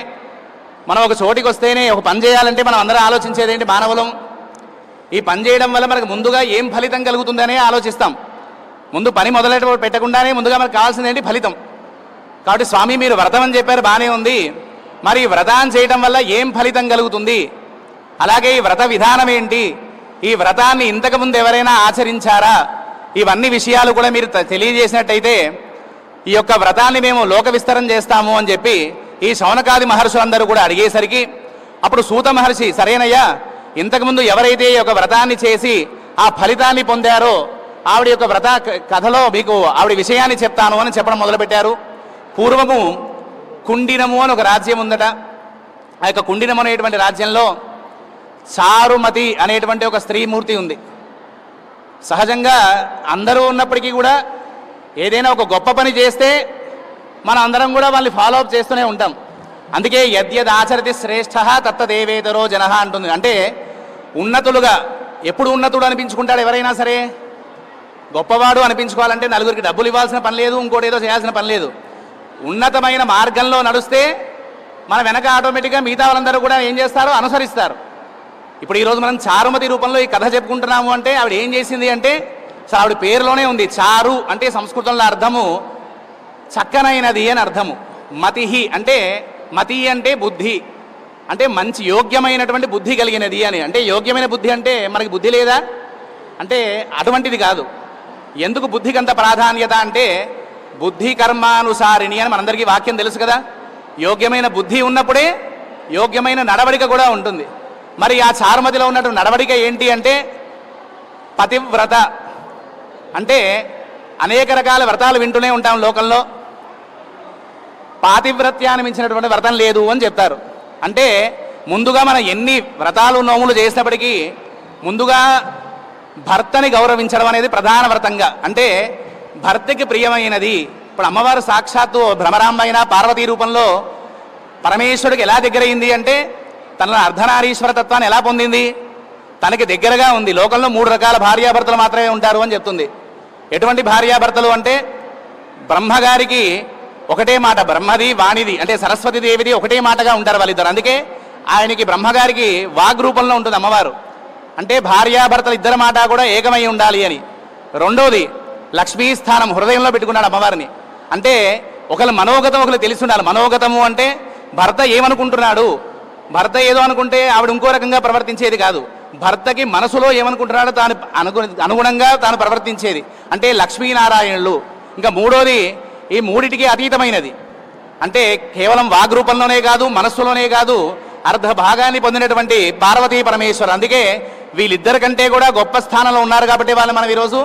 మనం ఒక చోటికి వస్తేనే ఒక పని చేయాలంటే మనం అందరం ఆలోచించేది ఏంటి? మానవులం. ఈ పని చేయడం వల్ల మనకు ముందుగా ఏం ఫలితం కలుగుతుందనే ఆలోచిస్తాం. ముందు పని మొదలెట పెట్టకుండానే ముందుగా మనకు కావాల్సింది ఏంటి? ఫలితం. కాబట్టి స్వామి మీరు వ్రతం అని చెప్పారు, బాగానే ఉంది, మరి వ్రతాన్ని చేయడం వల్ల ఏం ఫలితం కలుగుతుంది, అలాగే ఈ వ్రత విధానం ఏంటి, ఈ వ్రతాన్ని ఇంతకుముందు ఎవరైనా ఆచరించారా, ఇవన్నీ విషయాలు కూడా మీరు తెలియజేసినట్టయితే ఈ యొక్క వ్రతాన్ని మేము లోక విస్తరం చేస్తాము అని చెప్పి ఈ శౌనకాది మహర్షులందరూ కూడా అడిగేసరికి అప్పుడు సూత మహర్షి సరేనయ్యా, ఇంతకుముందు ఎవరైతే ఈ యొక్క వ్రతాన్ని చేసి ఆ ఫలితాన్ని పొందారో ఆవిడ యొక్క వ్రత కథలో మీకు ఆవిడ విషయాన్ని చెప్తాను అని చెప్పడం మొదలుపెట్టారు. పూర్వము కుండినము అని ఒక రాజ్యం ఉందట. ఆ యొక్క కుండినం అనేటువంటి రాజ్యంలో చారుమతి అనేటువంటి ఒక స్త్రీమూర్తి ఉంది. సహజంగా అందరూ ఉన్నప్పటికీ కూడా ఏదైనా ఒక గొప్ప పని చేస్తే మనం అందరం కూడా వాళ్ళని ఫాలో అప్ చేస్తూనే ఉంటాం. అందుకే యద్యద్ ఆచరతి శ్రేష్ఠ తత్తదేవేతరో జనః అంటుంది. అంటే ఉన్నతులుగా ఎప్పుడు ఉన్నతుడు అనిపించుకుంటాడు ఎవరైనా సరే? గొప్పవాడు అనిపించుకోవాలంటే నలుగురికి డబ్బులు ఇవ్వాల్సిన పని లేదు, ఇంకోటి ఏదో చేయాల్సిన పని లేదు. ఉన్నతమైన మార్గంలో నడుస్తే మన వెనక ఆటోమేటిక్గా మిగతా వాళ్ళందరూ కూడా ఏం చేస్తారు? అనుసరిస్తారు. ఇప్పుడు ఈరోజు మనం చారుమతి రూపంలో ఈ కథ చెప్పుకుంటున్నాము అంటే ఆవిడ ఏం చేసింది అంటే ఆవిడ పేరులోనే ఉంది. చారు అంటే సంస్కృతంలో అర్థము చక్కనైనది అని అర్థము. మతిహి అంటే మతి అంటే బుద్ధి, అంటే మంచి యోగ్యమైనటువంటి బుద్ధి కలిగినది అని. అంటే యోగ్యమైన బుద్ధి అంటే మనకి బుద్ధి లేదా అంటే అటువంటిది కాదు. ఎందుకు బుద్ధికి అంత ప్రాధాన్యత అంటే బుద్ధి కర్మానుసారిణి అని మనందరికీ వాక్యం తెలుసు కదా. యోగ్యమైన బుద్ధి ఉన్నప్పుడే యోగ్యమైన నడవడిక కూడా ఉంటుంది. మరి ఆ చారుమతిలో ఉన్నటువంటి నడవడిక ఏంటి అంటే పతివ్రత. అంటే అనేక రకాల వ్రతాలు వింటూనే ఉంటాం లోకంలో. పాతివ్రత్యాన్ని మించినటువంటి వ్రతం లేదు అని చెప్తారు. అంటే ముందుగా మనం ఎన్ని వ్రతాలు నోములు చేసినప్పటికీ ముందుగా భర్తని గౌరవించడం అనేది ప్రధాన వ్రతంగా. అంటే భర్తకి ప్రియమైనది. ఇప్పుడు అమ్మవారు సాక్షాత్తు భ్రమరాంబ అయిన పార్వతీ రూపంలో పరమేశ్వరుడికి ఎలా దగ్గరైంది అంటే తన అర్ధనారీశ్వర తత్వాన్ని ఎలా పొందింది? తనకి దగ్గరగా ఉంది. లోకంలో 3 రకాల భార్యాభర్తలు మాత్రమే ఉంటారు అని చెప్తుంది. ఎటువంటి భార్యాభర్తలు అంటే బ్రహ్మగారికి ఒకటే మాట, బ్రహ్మది వాణిది అంటే సరస్వతి దేవిది ఒకటే మాటగా ఉంటారు వాళ్ళిద్దరు. అందుకే ఆయనకి బ్రహ్మగారికి వాగ్రూపంలో ఉంటుంది అమ్మవారు. అంటే భార్యాభర్తలు ఇద్దరి మాట కూడా ఏకమై ఉండాలి అని. రెండోది లక్ష్మీ స్థానం హృదయంలో పెట్టుకున్నాడు అమ్మవారిని. అంటే ఒకరు మనోగతం ఒకరు తెలిసి ఉండాలి. మనోగతము అంటే భర్త ఏమనుకుంటున్నాడు, భర్త ఏదో అనుకుంటే ఆవిడ ఇంకో రకంగా ప్రవర్తించేది కాదు. భర్తకి మనసులో ఏమనుకుంటున్నాడో తాను అనుగుణంగా తాను ప్రవర్తించేది. అంటే లక్ష్మీనారాయణులు. ఇంకా మూడోది ఈ మూడిటికి అతీతమైనది. అంటే కేవలం వాగ్రూపంలోనే కాదు, మనస్సులోనే కాదు, అర్ధ భాగాన్ని పొందినటువంటి పార్వతీ పరమేశ్వరు. అందుకే వీళ్ళిద్దరి కంటే కూడా గొప్ప స్థానంలో ఉన్నారు కాబట్టి వాళ్ళు మనం ఈరోజు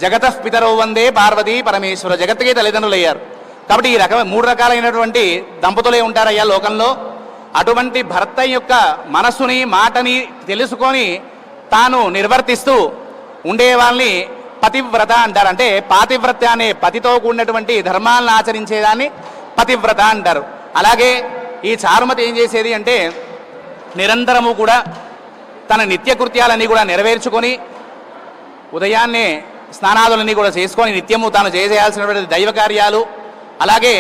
జగతః పితరౌ వందే పార్వతీ పరమేశ్వర, జగత్తుకే తల్లిదండ్రులు అయ్యారు. కాబట్టి ఈ 3 రకాలైనటువంటి దంపతులే ఉంటారయ్యా లోకంలో. అటువంటి భర్త యొక్క మనస్సుని మాటని తెలుసుకొని తాను నిర్వర్తిస్తూ ఉండే వాళ్ళని పతివ్రత అంటారు. అంటే పాతివ్రత అనే పతితో కూడినటువంటి ధర్మాలను ఆచరించేదాన్ని పతివ్రత అంటారు. అలాగే ఈ చారుమతి ఏం చేసేది అంటే నిరంతరము కూడా తన నిత్యకృత్యాలన్నీ కూడా నెరవేర్చుకొని ఉదయాన్నే స్నానాదులన్నీ కూడా చేసుకొని నిత్యము తాను చేసేయాల్సినటువంటి దైవ కార్యాలు, అలాగే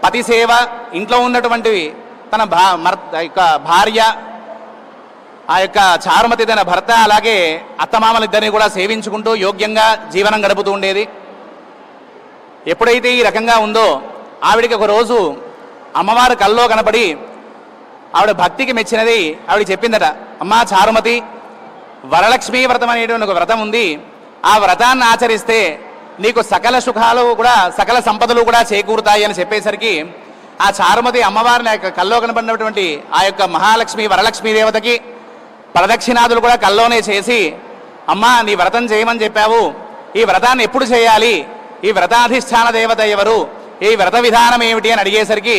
పతి సేవ, ఇంట్లో ఉన్నటువంటి తన భార్య, ఆ యొక్క చారుమతి తన భర్త, అలాగే అత్తమామలిద్దరిని కూడా సేవించుకుంటూ యోగ్యంగా జీవనం గడుపుతూ ఉండేది. ఎప్పుడైతే ఈ రకంగా ఉందో ఆవిడికి ఒక రోజు అమ్మవారు కల్లో కనపడి ఆవిడ భక్తికి మెచ్చినది ఆవిడ చెప్పిందట, అమ్మా చారుమతి, వరలక్ష్మీ వ్రతం అనేటువంటి ఒక వ్రతం ఉంది. ఆ వ్రతాన్ని ఆచరిస్తే నీకు సకల సుఖాలు కూడా సకల సంపదలు కూడా చేకూరుతాయి అని చెప్పేసరికి ఆ చారుమతి అమ్మవారిని కల్లో కనపడినటువంటి ఆ యొక్క మహాలక్ష్మి వరలక్ష్మీ దేవతకి ప్రదక్షిణాదులు కూడా కల్లోనే చేసి, అమ్మా నీ వ్రతం చేయమని చెప్పావు, ఈ వ్రతాన్ని ఎప్పుడు చేయాలి, ఈ వ్రతాధిష్టాన దేవత ఎవరు, ఈ వ్రత విధానం ఏమిటి అని అడిగేసరికి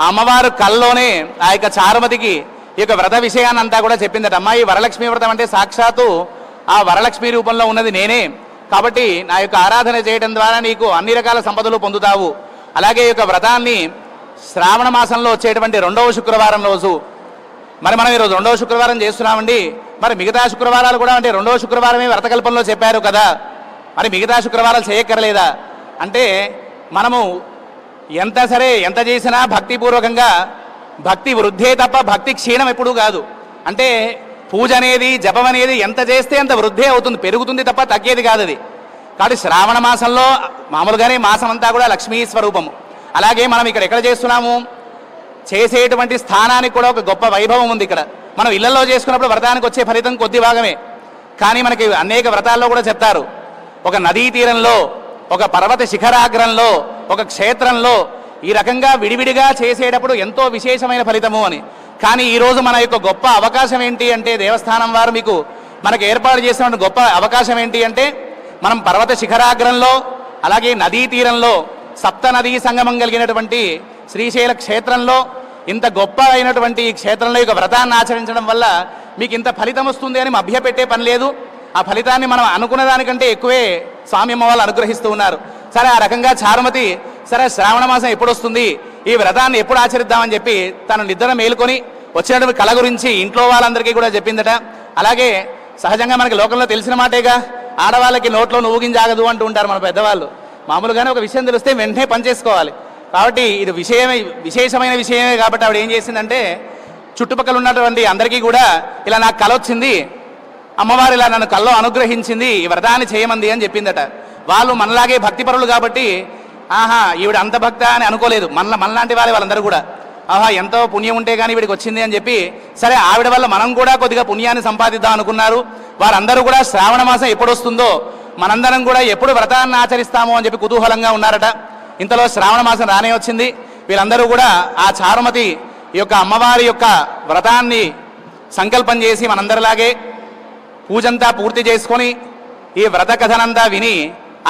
అమ్మవారు కల్లోనే ఆ యొక్క చారుమతికి ఈ యొక్క వ్రత విషయాన్ని అంతా కూడా చెప్పిందట. అమ్మా ఈ వరలక్ష్మీ వ్రతం అంటే సాక్షాత్తు ఆ వరలక్ష్మీ రూపంలో ఉన్నది నేనే, కాబట్టి నా యొక్క ఆరాధన చేయడం ద్వారా నీకు అన్ని రకాల సంపదలు పొందుతావు. అలాగే ఈ యొక్క వ్రతాన్ని శ్రావణ మాసంలో వచ్చేటువంటి 2వ శుక్రవారం రోజు, మరి మనం ఈరోజు 2వ శుక్రవారం చేస్తున్నామండి, మరి మిగతా శుక్రవారాలు కూడా అంటే 2వ శుక్రవారమే వ్రతకల్పంలో చెప్పారు కదా, మరి మిగతా శుక్రవారాలు చేయక్కర్లేదా అంటే మనము ఎంత సరే ఎంత చేసినా భక్తిపూర్వకంగా భక్తి వృద్ధే తప్ప భక్తి క్షీణం ఎప్పుడూ కాదు. అంటే పూజ అనేది జపం అనేది ఎంత చేస్తే అంత వృద్ధే అవుతుంది, పెరుగుతుంది తప్ప తగ్గేది కాదు అది. కాబట్టి శ్రావణ మాసంలో మామూలుగానే మాసం అంతా కూడా లక్ష్మీ స్వరూపము. అలాగే మనం ఇక్కడ ఎక్కడ చేస్తున్నాము, చేసేటువంటి స్థానానికి కూడా ఒక గొప్ప వైభవం ఉంది. ఇక్కడ మనం ఇళ్లలో చేసుకున్నప్పుడు వ్రతానికి వచ్చే ఫలితం కొద్ది భాగమే, కానీ మనకి అనేక వ్రతాల్లో కూడా చెప్తారు, ఒక నదీ తీరంలో, ఒక పర్వత శిఖరాగ్రంలో, ఒక క్షేత్రంలో ఈ రకంగా విడివిడిగా చేసేటప్పుడు ఎంతో విశేషమైన ఫలితము అని. కానీ ఈరోజు మన యొక్క గొప్ప అవకాశం ఏంటి అంటే దేవస్థానం వారు మనకు ఏర్పాటు చేసిన గొప్ప అవకాశం ఏంటి అంటే మనం పర్వత శిఖరాగ్రంలో, అలాగే నదీ తీరంలో, సప్త నదీ సంగమం కలిగినటువంటి శ్రీశైల క్షేత్రంలో ఇంత గొప్ప అయినటువంటి ఈ క్షేత్రంలో ఈ వ్రతాన్ని ఆచరించడం వల్ల మీకు ఇంత ఫలితం వస్తుంది అని మభ్యపెట్టే పని లేదు. ఆ ఫలితాన్ని మనం అనుకున్న దానికంటే ఎక్కువే స్వామి అమ్మ వాళ్ళు అనుగ్రహిస్తూ ఉన్నారు. సరే, ఆ రకంగా చారుమతి సరే శ్రావణ మాసం ఎప్పుడు వస్తుంది, ఈ వ్రతాన్ని ఎప్పుడు ఆచరిద్దామని చెప్పి తను నిద్ర మేలుకొని వచ్చినటువంటి కళ గురించి ఇంట్లో వాళ్ళందరికీ కూడా చెప్పిందట. అలాగే సహజంగా మనకి లోకంలో తెలిసిన మాటేగా, ఆడవాళ్ళకి నోట్లో నువ్వు గింజాగదు అంటూ ఉంటారు మన పెద్దవాళ్ళు. మామూలుగానే ఒక విషయం తెలిస్తే వెంటనే పనిచేసుకోవాలి. కాబట్టి ఇది విశేషమైన విషయమే. కాబట్టి ఆవిడ ఏం చేసిందంటే చుట్టుపక్కల ఉన్నటువంటి అందరికీ కూడా ఇలా నాకు కళ వచ్చింది, అమ్మవారు ఇలా నన్ను కల్లో అనుగ్రహించింది, ఈ వ్రతాన్ని చేయమంది అని చెప్పిందట. వాళ్ళు మనలాగే భక్తిపరులు కాబట్టి ఆహా ఈవిడ అంత భక్త అని అనుకోలేదు. మనలాంటి వాళ్ళందరూ కూడా ఆహా ఎంతో పుణ్యం ఉంటే కానీ వీడికి వచ్చింది అని చెప్పి సరే ఆవిడ వల్ల మనం కూడా కొద్దిగా పుణ్యాన్ని సంపాదిద్దాం అనుకున్నారు. వారందరూ కూడా శ్రావణ మాసం ఎప్పుడు వస్తుందో, మనందరం కూడా ఎప్పుడు వ్రతాన్ని ఆచరిస్తామో అని చెప్పి కుతూహలంగా ఉన్నారట. ఇంతలో శ్రావణ మాసం రానే వచ్చింది. వీళ్ళందరూ కూడా ఆ చారుమతి యొక్క అమ్మవారి యొక్క వ్రతాన్ని సంకల్పం చేసి మనందరిలాగే పూజంతా పూర్తి చేసుకొని ఈ వ్రత కథనంతా విని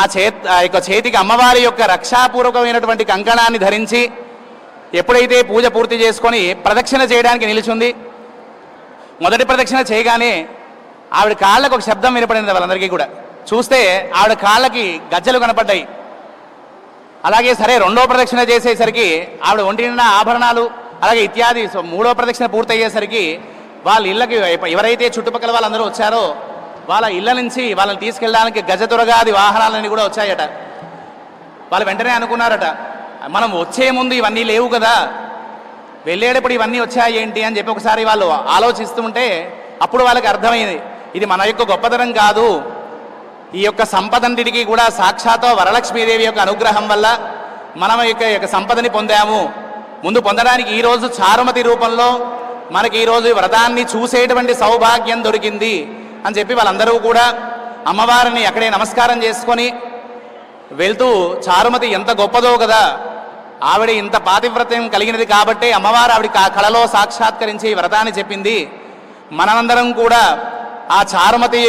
ఆ యొక్క చేతికి అమ్మవారి యొక్క రక్షాపూర్వకమైనటువంటి కంకణాన్ని ధరించి ఎప్పుడైతే పూజ పూర్తి చేసుకొని ప్రదక్షిణ చేయడానికి నిలిచింది, మొదటి ప్రదక్షిణ చేయగానే ఆవిడ కాళ్ళకు ఒక శబ్దం వినపడింది. వాళ్ళందరికీ కూడా చూస్తే ఆవిడ కాళ్ళకి గజ్జలు కనపడ్డాయి. అలాగే సరే రెండో ప్రదక్షిణ చేసేసరికి ఆవిడ ఒంటి నిండా ఆభరణాలు అలాగే ఇత్యాది. మూడో ప్రదక్షిణ పూర్తయ్యేసరికి వాళ్ళ ఇళ్ళకి ఎవరైతే చుట్టుపక్కల వాళ్ళందరూ వచ్చారో వాళ్ళ ఇళ్ళ నుంచి వాళ్ళని తీసుకెళ్ళడానికి గజతురగాది వాహనాలన్నీ కూడా వచ్చాయట. వాళ్ళు వెంటనే అనుకున్నారట, మనం వచ్చే ముందు ఇవన్నీ లేవు కదా, వెళ్ళేటప్పుడు ఇవన్నీ వచ్చాయి ఏంటి అని చెప్పి ఒకసారి వాళ్ళు ఆలోచిస్తుంటే అప్పుడు వాళ్ళకి అర్థమైంది, ఇది మన యొక్క గొప్పతనం కాదు, ఈ యొక్క సంపదంటికి కూడా సాక్షాత్ వరలక్ష్మీదేవి యొక్క అనుగ్రహం వల్ల మనం యొక్క సంపదని పొందాము. ముందు పొందడానికి ఈరోజు చారుమతి రూపంలో మనకి ఈరోజు వ్రతాన్ని చూసేటువంటి సౌభాగ్యం దొరికింది అని చెప్పి వాళ్ళందరూ కూడా అమ్మవారిని అక్కడే నమస్కారం చేసుకొని వెళ్తూ, చారుమతి ఎంత గొప్పదో కదా, ఆవిడ ఇంత పాతివ్రత్యం కలిగినది కాబట్టి అమ్మవారు ఆవిడ కళలో సాక్షాత్కరించి వ్రతాన్ని చెప్పింది. మనందరం కూడా ఆ చారుమతి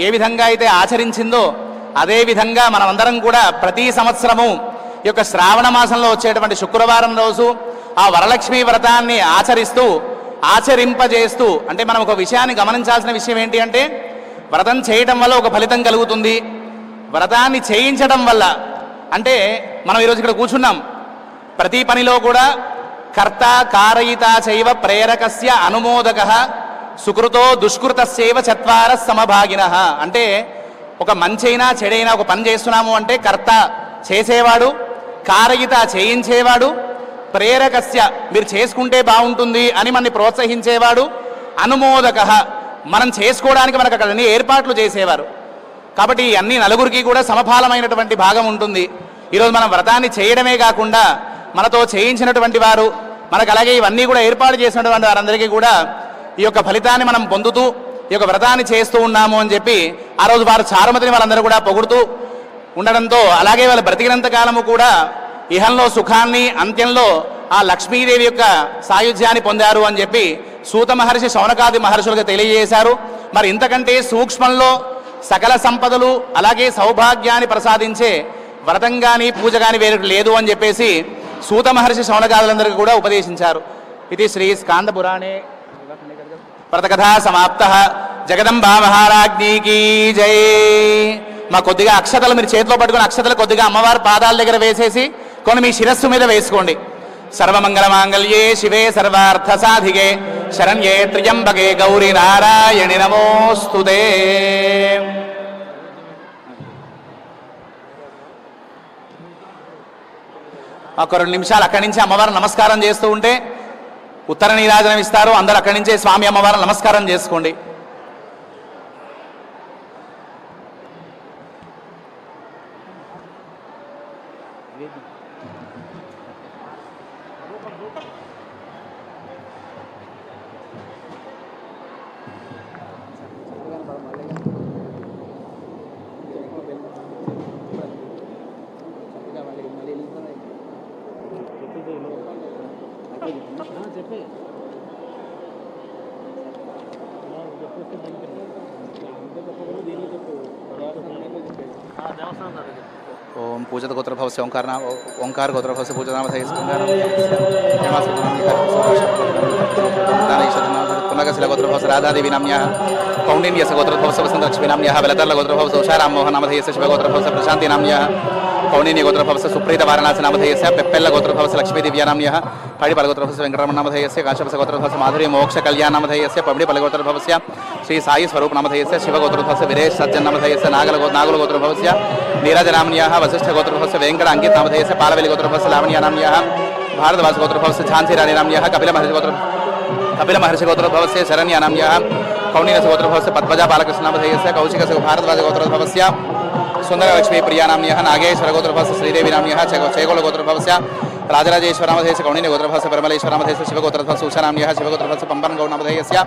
ఏ విధంగా అయితే ఆచరించిందో అదే విధంగా మనమందరం కూడా ప్రతి సంవత్సరము ఈ యొక్క శ్రావణ మాసంలో వచ్చేటువంటి శుక్రవారం రోజు ఆ వరలక్ష్మీ వ్రతాన్ని ఆచరింపజేస్తూ, అంటే మనం ఒక విషయాన్ని గమనించాల్సిన విషయం ఏంటి అంటే వ్రతం చేయటం వల్ల ఒక ఫలితం కలుగుతుంది, వ్రతాన్ని చేయించడం వల్ల అంటే మనం ఈరోజు ఇక్కడ కూర్చున్నాం, ప్రతి పనిలో కూడా కర్త కారయిత చైవ ప్రేరకస్య అనుమోదక సుకృతో దుష్కృతస్యైవ చత్వార సమభాగినః. అంటే ఒక మంచైనా చెడైనా ఒక పని చేస్తున్నాము అంటే కర్త చేసేవాడు, కారయిత చేయించేవాడు, ప్రేరకస్య మీరు చేసుకుంటే బాగుంటుంది అని మనని ప్రోత్సహించేవాడు, అనుమోదక మనం చేసుకోవడానికి మనకు అక్కడ అన్ని ఏర్పాట్లు చేసేవారు. కాబట్టి అన్ని నలుగురికి కూడా సమఫలమైనటువంటి భాగం ఉంటుంది. ఈరోజు మనం వ్రతాన్ని చేయడమే కాకుండా మనతో చేయించినటువంటి వారు, మనకు అలాగే ఇవన్నీ కూడా ఏర్పాటు చేసినటువంటి వారందరికీ కూడా ఈ యొక్క ఫలితాన్ని మనం పొందుతూ ఈ యొక్క వ్రతాన్ని చేస్తూ ఉన్నాము అని చెప్పి ఆ రోజు వారు చారుమతిని వాళ్ళందరూ కూడా పొగుడుతూ ఉండడంతో, అలాగే వాళ్ళు బ్రతికినంత కాలము కూడా ఇహంలో సుఖాన్ని అంత్యంలో ఆ లక్ష్మీదేవి యొక్క సాయుధ్యాన్ని పొందారు అని చెప్పి సూత మహర్షి శౌనకాది మహర్షులుగా తెలియజేశారు. మరి ఇంతకంటే సూక్ష్మంలో సకల సంపదలు అలాగే సౌభాగ్యాన్ని ప్రసాదించే వ్రతం కానీ పూజ కానీ వేరొకటి లేదు అని చెప్పేసి సూత మహర్షి శౌనకాదులందరికీ కూడా ఉపదేశించారు. ఇది శ్రీ స్కాంద పురాణే వ్రతకథా సమాప్త. జగదంబా మహారాజ్ఞీకి జై. మా కొద్దిగా అక్షతలు మీరు చేతిలో పట్టుకుని అక్షతలు కొద్దిగా అమ్మవారి పాదాల దగ్గర వేసేసి కొన్ని మీ శిరస్సు మీద వేసుకోండి. సర్వమంగళ మాంగళ్యే శివే సర్వార్థ సాధికే శరణ్యే త్ర్యంబకే గౌరీ నారాయణి నమోస్తుతే. ఒక 2 నిమిషాలు అక్కడి నుంచి అమ్మవారు నమస్కారం చేస్తూ ఉంటే ఉత్తర నీరాజనం ఇస్తారు. అందరూ అక్కడి నుంచే స్వామి అమ్మవారు నమస్కారం చేసుకోండి. దేవస్థానం ओम पूजत गोत्रभवस्य ओंकार गोत्रभवस्य पूजनामधेयस्य पुनगस्य गोत्रभवस्य राधादेवी नाम्न्याः कौण्डिन्यस्य गोत्रभवस्य वसन्तलक्ष्मी नाम्न्याः बलतर्ल गोत्रभवस्य उषाराममोहनामधेयस्य शिवगोत्रभवस्य प्रशान्ति नाम्न्याः कौण्डिन्य गोत्रभवस्य सुप्रीत वाराणसी नामधेयस्य पेप्पेल्ल गोत्रभवस्य लक्ष्मी दिव्या नाम्न्याः पाडिपाल गोत्रभवस्य वेंकटरमण नामधेयस्य काश्यपस्य गोत्रभवस्य माधुरी मोक्ष कल्याण नामधेयस्य पबडिपाल गोत्रभवस्य श्री साई स्वरूप नामधेयस्य शिव गोत्रभवस्य वीरेश सज्जन नामधेयस्य नागल गोत्रभवस्य नीरज नाम्न्याः वसिष्ठ गोत्रभवस्य वेंकट अंकित नामधेयस्य पालवेली गोत्रभवस्य लावण्य नाम्न्याः भारद्वाज गोत्रभवस्य झांसी रानी नाम्न्याः कपिल महर्षि गोत्रभवस्य शरण्य नाम्न्याः कौण्डिन्यस्य गोत्रभवस्य पद्मजा बालकृष्ण नामधेयस्य कौशिकस्य भारद्वाज गोत्रभवस्य सुंदरलक्ष्मी प्रिया नाम्न्याः नागेश्वर गोत्रभवस्य श्रीदेवी नाम्न्याः चेगोल गोत्रभवस्य राजराजेश्वर नामधेयस्य कौण्डिन्य गोत्रभवस्य परमलेश्वर नामधेयस्य शिव गोत्रभवस्य उषा नाम्न्याः शिव गोत्रभवस्य पंपन गौड नामधेयस्य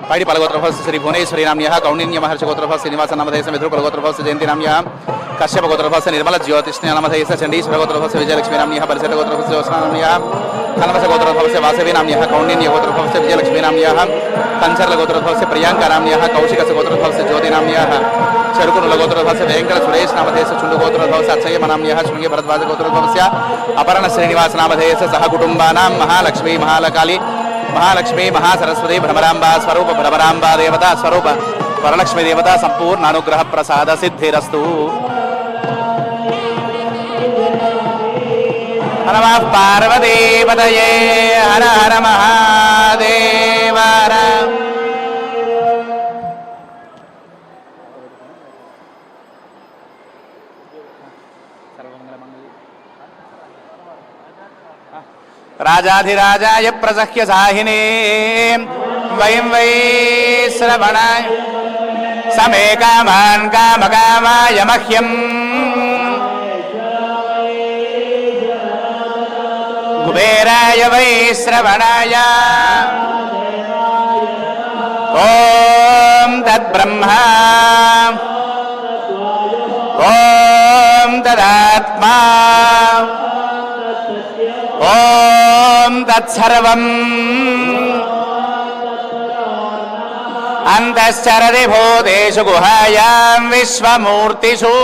पाडिपाल गोत्रभवस्य श्री भुवनेश्वरी नाम्न्याः कौण्डिन्य महर्षि गोत्रभवस्य श्रीनिवास नामधेयस्य मित्रकुल गोत्रभवस्य जयंती नाम्न्याः कश्यप गोत्रभवस्य निर्मल ज्योतिष्ण नामधेयस्य चंडीश्वर गोत्रभवस्य विजयलक्ष्मी नाम्न्याः परिषद गोत्रभवस्य ज्योत्स्ना नाम्न्याः खन्वस गोत्रभवस्य वासवी नाम्न्याः कौण्डिन्य गोत्रभवस्य विजयलक्ष्मी नाम्न्याः कंचर्ल गोत्रभवस्य प्रियंका नाम्न्याः कौशिकस्य गोत्रभवस्य ज्योति नाम्न्याः चरुकुल गोत्रभवस्य वेंकट सुरेश नामधेयस्य चुंडु गोत्रभवस्य अक्षय नाम्न्याः शृंगे भरद्वाज गोत्रभवस्य अपर्ण श्रीनिवास नामधेयस्य सह कुटुंबानां महालक्ष्मी महाकाली महालक्ष्मी महासरस्वती भ्रमरांबा स्वरूप भ्रमरांबा देवता स्वरूप वरलक्ष्मी देवता संपूर्ण अनुग्रह प्रसाद सिद्धिरस्तु। नमः पार्वती पतये हर हर महादेव। राजाधिराजाय प्रसह्य साहिने वयं वै श्रवणाय समे कामान् कामकामाय मह्यम् कुबेराय वै श्रवणाय ॐ तद्ब्रह्मा ॐ तदात्मा ॐ तत्सर्वम् अन्तश्चरति भूतेषु गुहायां विश्वमूर्तिषु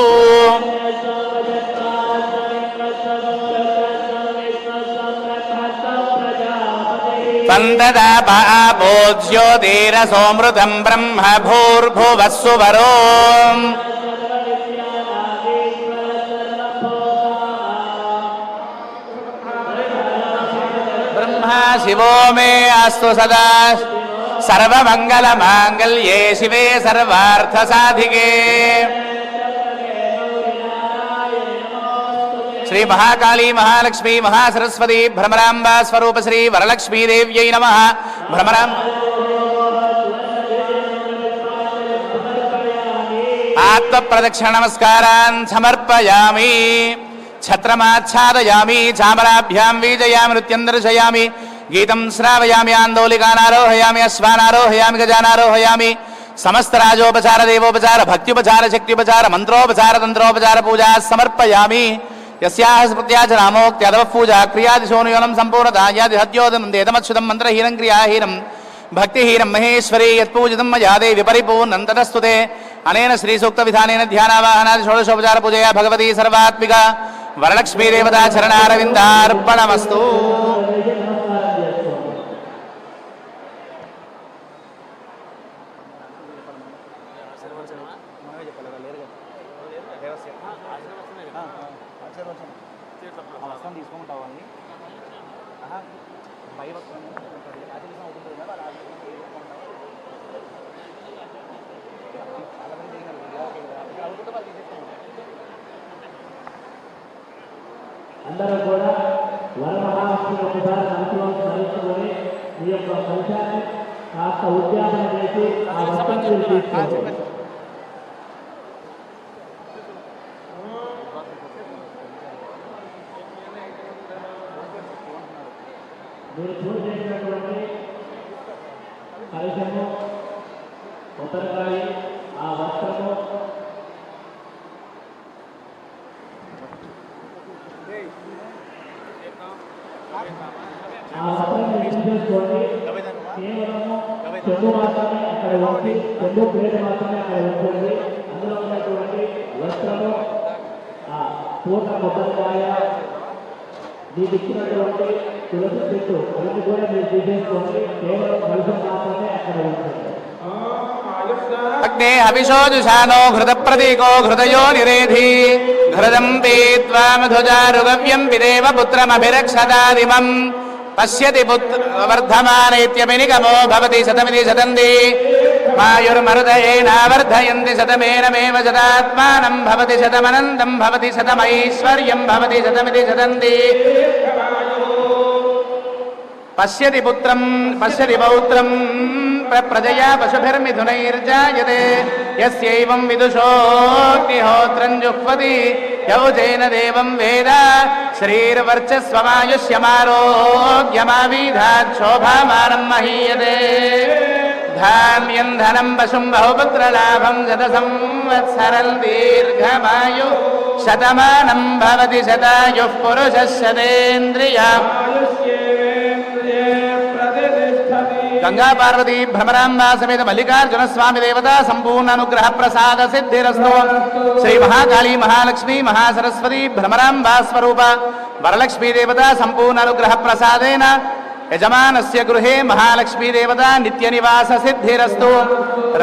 तन्तदा पापो ज्योतिरसोऽमृतं ब्रह्म भूर्भुवः सुवरो शिवो मे अस्तु सदा सर्वमंगलमांगल्ये शिवे सर्वार्थसाधिके। श्री महाकाली महालक्ष्मी महासरस्वती भ्रमरांबा स्वरूप श्री वरलक्ष्मी देव्यै नमः। भ्रमरां आत्मप्रदक्षिण नमस्कारान् समर्पयामि। छत्रमाच्छादयामि चामराभ्यां वीजयामि नृत्यं दर्शयामि गीतं श्रावयामि आन्दोलिकानारोहयामि अश्वानारोहयामि गजानारोहयामि समस्त राजोपचार देवोपचार भक्त्युपचार शक्त्युपचार मंत्रोपचार तंत्रोपचार पूजा समर्पयामि। यस्याः स्मृत्या च नामोक्त्यादव पूजा क्रियादिशोनुयोनं सम्पूर्णतः यादिहद्योदनं देदमच्युतं मन्त्रहीनं क्रियाहीनं भक्तिहीनं महेश्वरी यत्पूजितं मया देवि परिपूर्णं ततस्तुते। अनेन श्रीसूक्तविधानेन ध्यानावाहनादि षोडशोपचार पूजया भगवती सर्वात्मिका वरलक्ष्मी देवता चरणारविन्दार्पणमस्तु। అందరూ కూడా వరమహాలక్ష్మి ఒకసారి మనసులో స్మరించుకొని మీ యొక్క ఫలితాన్ని కాస్త ఉద్యాపన చేసి ఆ వస్త్రం తీసుకోండి. మీరు పూజ చేసినటువంటి కలశము కొబ్బరికాయ ఆ వస్త్రము ఆ వస్త్రాన్ని విడిచిపెట్టుకోండి. కేవలము చెండు మాత్రమే అక్కడ ఉంచి చెండు ప్లేట్ మాత్రమే అక్కడ ఉంచండి. అందులో ఉన్నటువంటి వస్త్రము ఆ పూర్ణ కొబ్బరికాయ మీకు ఇచ్చినటువంటి తులసి చెట్టు అవన్నీ కూడా మీరు తీసేసుకోండి. కేవలం కలుషం మాత్రమే అక్కడ ఉంటుంది. అగ్నే హవిషోజుషానో ఘృత ప్రతీకో ఘృతయో నిరేధి ఘృతం పీత్వా మధుజారుగవ్యం విదేవ పుత్రమభిరక్షతాదిమం పశ్యతి వర్ధమానేత్యమినిగమో భవతి శతమితి శతంది మాయుర్మరుదయేనావర్ధయంతి శతమేనమేవ శతాత్మానం భవతి శతమనందం భవతి శతమైశ్వర్యం భవతి శతమితి శతంది పశ్యతి పుత్రం పశ్యతి పౌత్రం ప్రజయా పశుభిర్మిథునైర్జాయతే యస్యైవం విదుషోగ్నిహోత్రం జుహ్వతి యౌజేన దేవం వేద శ్రీర్వర్చస్వమాయుష్యమారోగ్యమావిధాత్ శోభామానం మహీయతే ధాన్యం ధనం పశుం బహుపుత్రలాభం శత సంవత్సరం దీర్ఘమాయు శతమానం భవతి శతాయుః పురుషः శతేంద్రియः. గంగా పార్వతీ భ్రమరాంబా సమేత మల్లికార్జున స్వామి దేవత సంపూర్ణ అనుగ్రహ ప్రసాద సిద్ధిరస్తు. శ్రీ మహాకాళీ మహాలక్ష్మీ మహాసరస్వతి భ్రమరాంబా స్వరూప వరలక్ష్మీ దేవత సంపూర్ణ అనుగ్రహ ప్రసాదేన యజమానస్య గృహే మహాలక్ష్మీ దేవత నిత్య నివాస సిద్ధిరస్తు.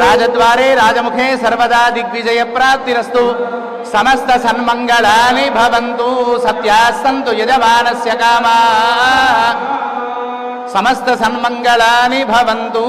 రాజద్వారే రాజముఖే సర్వదా దిగ్విజయ ప్రాప్తిరస్తు. సమస్త సన్మంగళాని భవంతు. సత్యాः సంతు యజమానస్య కామాః. సమస్త సన్మంగళాని భవంతు.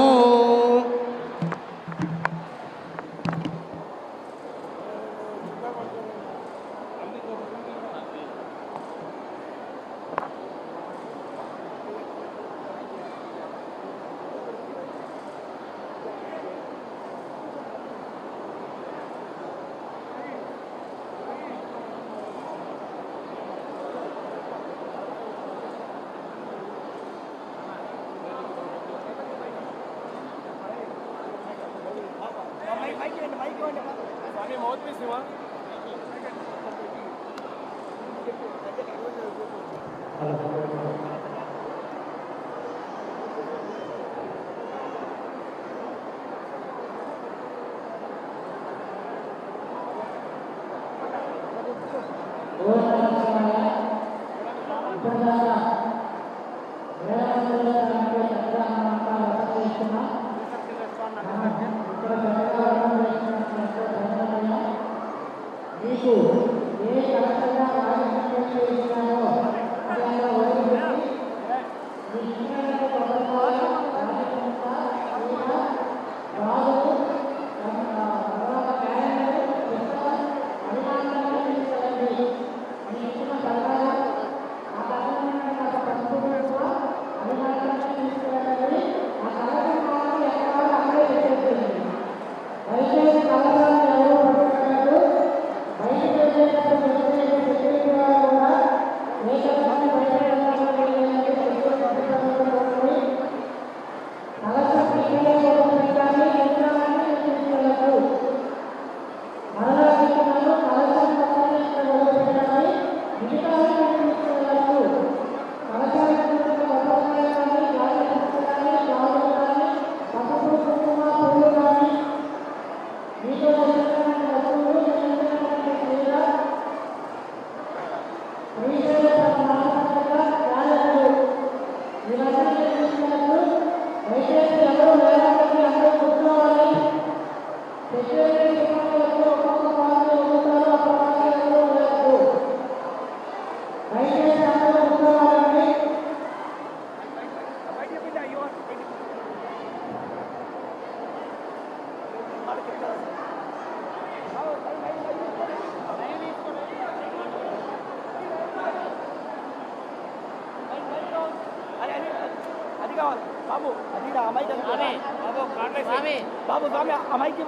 బాబు స్వామి అమ్మాయికి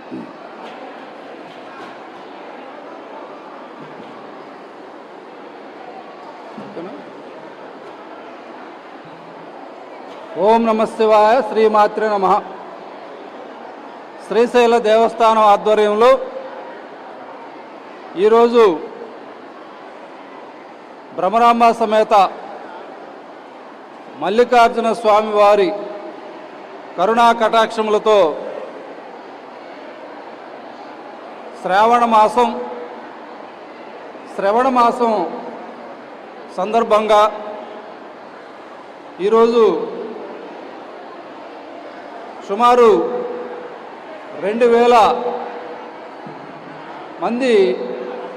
ఓం నమ శివాయ, శ్రీమాత్రే నమ. శ్రీశైల దేవస్థానం ఆధ్వర్యంలో ఈరోజు భ్రమరాంబ సమేత మల్లికార్జున స్వామి వారి కరుణా కటాక్షములతో శ్రావణ మాసం సందర్భంగా ఈరోజు సుమారు 2000 మంది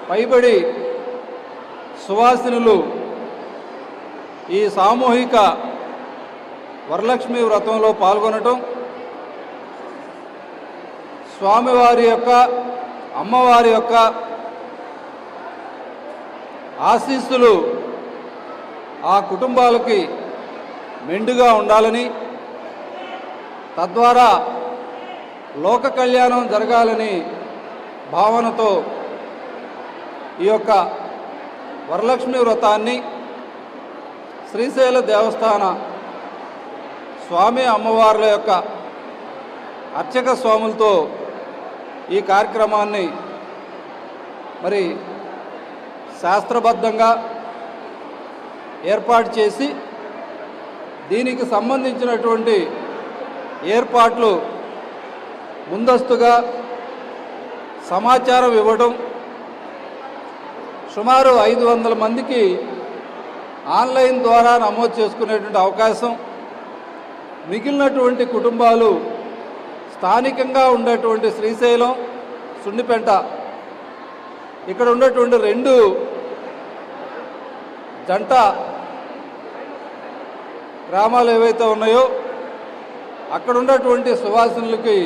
పైబడి సువాసినులు ఈ సామూహిక వరలక్ష్మి వ్రతంలో పాల్గొనటం, స్వామివారి యొక్క అమ్మవారి యొక్క ఆశీస్సులు ఆ కుటుంబాలకి మెండుగా ఉండాలని, తద్వారా లోక కళ్యాణం జరగాలని భావనతో ఈ యొక్క వరలక్ష్మి వ్రతాన్ని శ్రీశైల దేవస్థాన స్వామి అమ్మవార్ల యొక్క అర్చక స్వాములతో ఈ కార్యక్రమాన్ని మరి శాస్త్రబద్ధంగా ఏర్పాటు చేసి దీనికి సంబంధించినటువంటి ఏర్పాట్లు ముందస్తుగా సమాచారం ఇవ్వడం, సుమారు 500 మందికి ఆన్లైన్ ద్వారా నమోదు చేసుకునేటువంటి అవకాశం, మిగిలినటువంటి కుటుంబాలు స్థానికంగా ఉండేటువంటి శ్రీశైలం, సున్నిపెంట ఇక్కడ ఉన్నటువంటి 2 జంట గ్రామాలు ఏవైతే ఉన్నాయో అక్కడ ఉన్నటువంటి సువాసినులకి